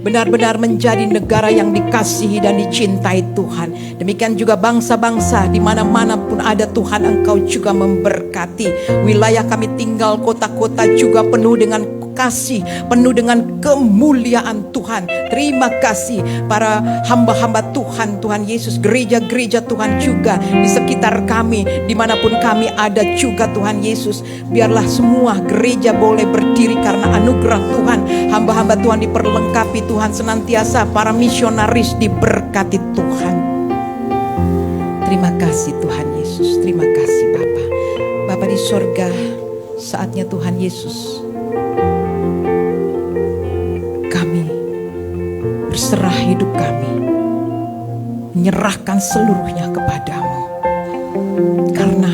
benar-benar menjadi negara yang dikasihi dan dicintai Tuhan. Demikian juga bangsa-bangsa di mana-mana pun ada Tuhan, Engkau juga memberkati. Wilayah kami tinggal, kota-kota juga penuh dengan kasih, penuh dengan kemuliaan Tuhan. Terima kasih para hamba-hamba Tuhan, Tuhan Yesus, gereja-gereja Tuhan juga di sekitar kami, dimanapun kami ada juga Tuhan Yesus. Biarlah semua gereja boleh berdiri karena anugerah Tuhan. Hamba-hamba Tuhan diperlengkapi Tuhan senantiasa, para misionaris diberkati Tuhan. Terima kasih Tuhan Yesus, terima kasih Bapa. Bapa di sorga, saatnya Tuhan Yesus kami berserah hidup kami menyerahkan seluruhnya kepadamu. Karena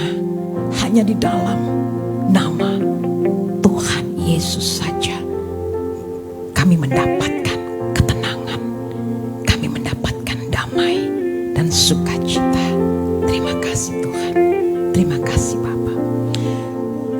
hanya di dalam nama Tuhan Yesus saja kami mendapatkan ketenangan, kami mendapatkan damai dan sukacita. Terima kasih Tuhan, terima kasih Bapa.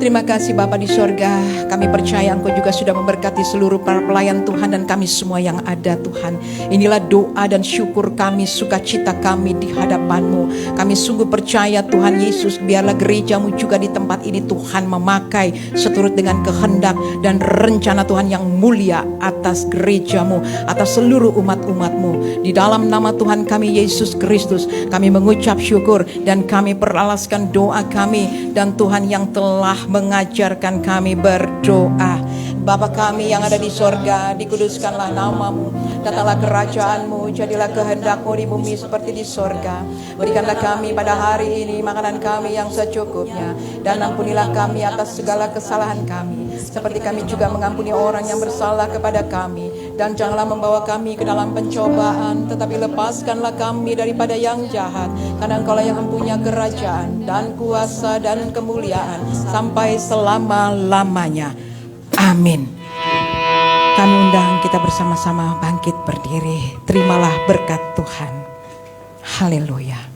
Terima kasih Bapa di sorga, kami percaya Engkau juga sudah memberkati seluruh para pelayan Tuhan dan kami semua yang ada Tuhan. Inilah doa dan syukur kami, sukacita kami di hadapan-Mu. Kami sungguh percaya Tuhan Yesus, biarlah gereja-Mu juga di tempat ini Tuhan memakai seturut dengan kehendak dan rencana Tuhan yang mulia atas gereja-Mu, atas seluruh umat-umat-Mu. Di dalam nama Tuhan kami Yesus Kristus, kami mengucap syukur dan kami peralaskan doa kami, dan Tuhan yang telah mengajarkan kami berdoa. Bapa kami yang ada di sorga, dikuduskanlah nama-Mu, datanglah kerajaan-Mu, jadilah kehendak-Mu di bumi seperti di sorga. Berikanlah kami pada hari ini makanan kami yang secukupnya, dan ampunilah kami atas segala kesalahan kami, seperti kami juga mengampuni orang yang bersalah kepada kami. Dan janganlah membawa kami ke dalam pencobaan, tetapi lepaskanlah kami daripada yang jahat, karena Engkaulah yang mempunyai kerajaan dan kuasa dan kemuliaan sampai selama-lamanya. Amin. Kami undang kita bersama-sama bangkit berdiri. Terimalah berkat Tuhan. Haleluya.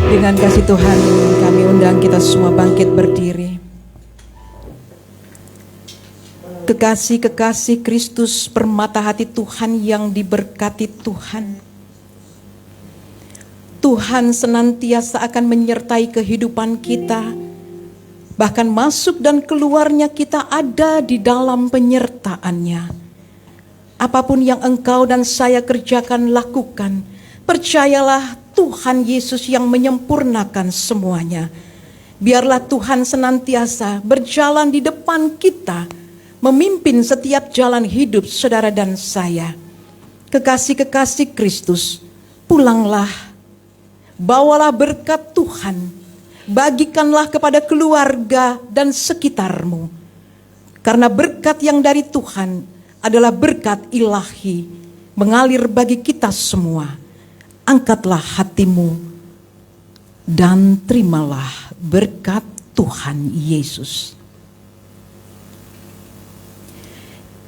Dengan kasih Tuhan, kami undang kita semua bangkit berdiri. Kekasih-kekasih Kristus, permata hati Tuhan yang diberkati Tuhan. Tuhan senantiasa akan menyertai kehidupan kita. Bahkan masuk dan keluarnya kita ada di dalam penyertaannya. Apapun yang engkau dan saya kerjakan, lakukan. Percayalah Tuhan Yesus yang menyempurnakan semuanya. Biarlah Tuhan senantiasa berjalan di depan kita, memimpin setiap jalan hidup saudara dan saya. Kekasih-kekasih Kristus, pulanglah, bawalah berkat Tuhan, bagikanlah kepada keluarga dan sekitarmu. Karena berkat yang dari Tuhan adalah berkat ilahi, mengalir bagi kita semua. Angkatlah hatimu dan terimalah berkat Tuhan Yesus.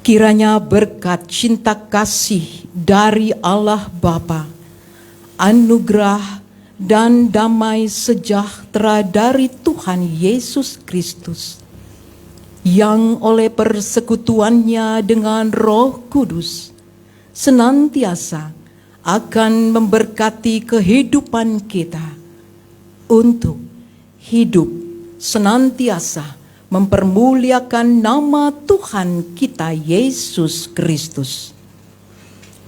Kiranya berkat cinta kasih dari Allah Bapa, anugerah dan damai sejahtera dari Tuhan Yesus Kristus, yang oleh persekutuannya dengan Roh Kudus senantiasa akan memberkati kehidupan kita untuk hidup senantiasa mempermuliakan nama Tuhan kita Yesus Kristus,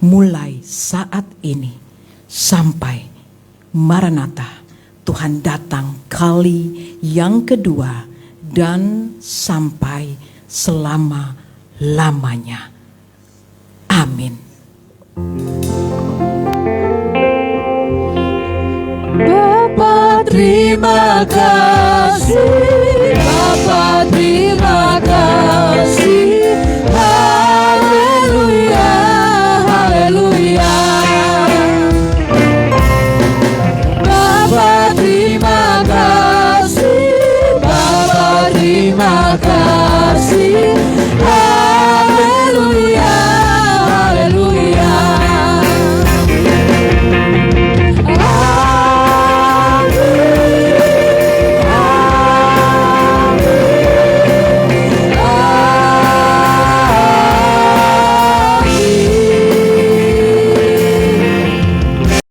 mulai saat ini sampai Maranatha, Tuhan datang kali yang kedua, dan sampai selama lamanya. Amin. Bapa terima kasih.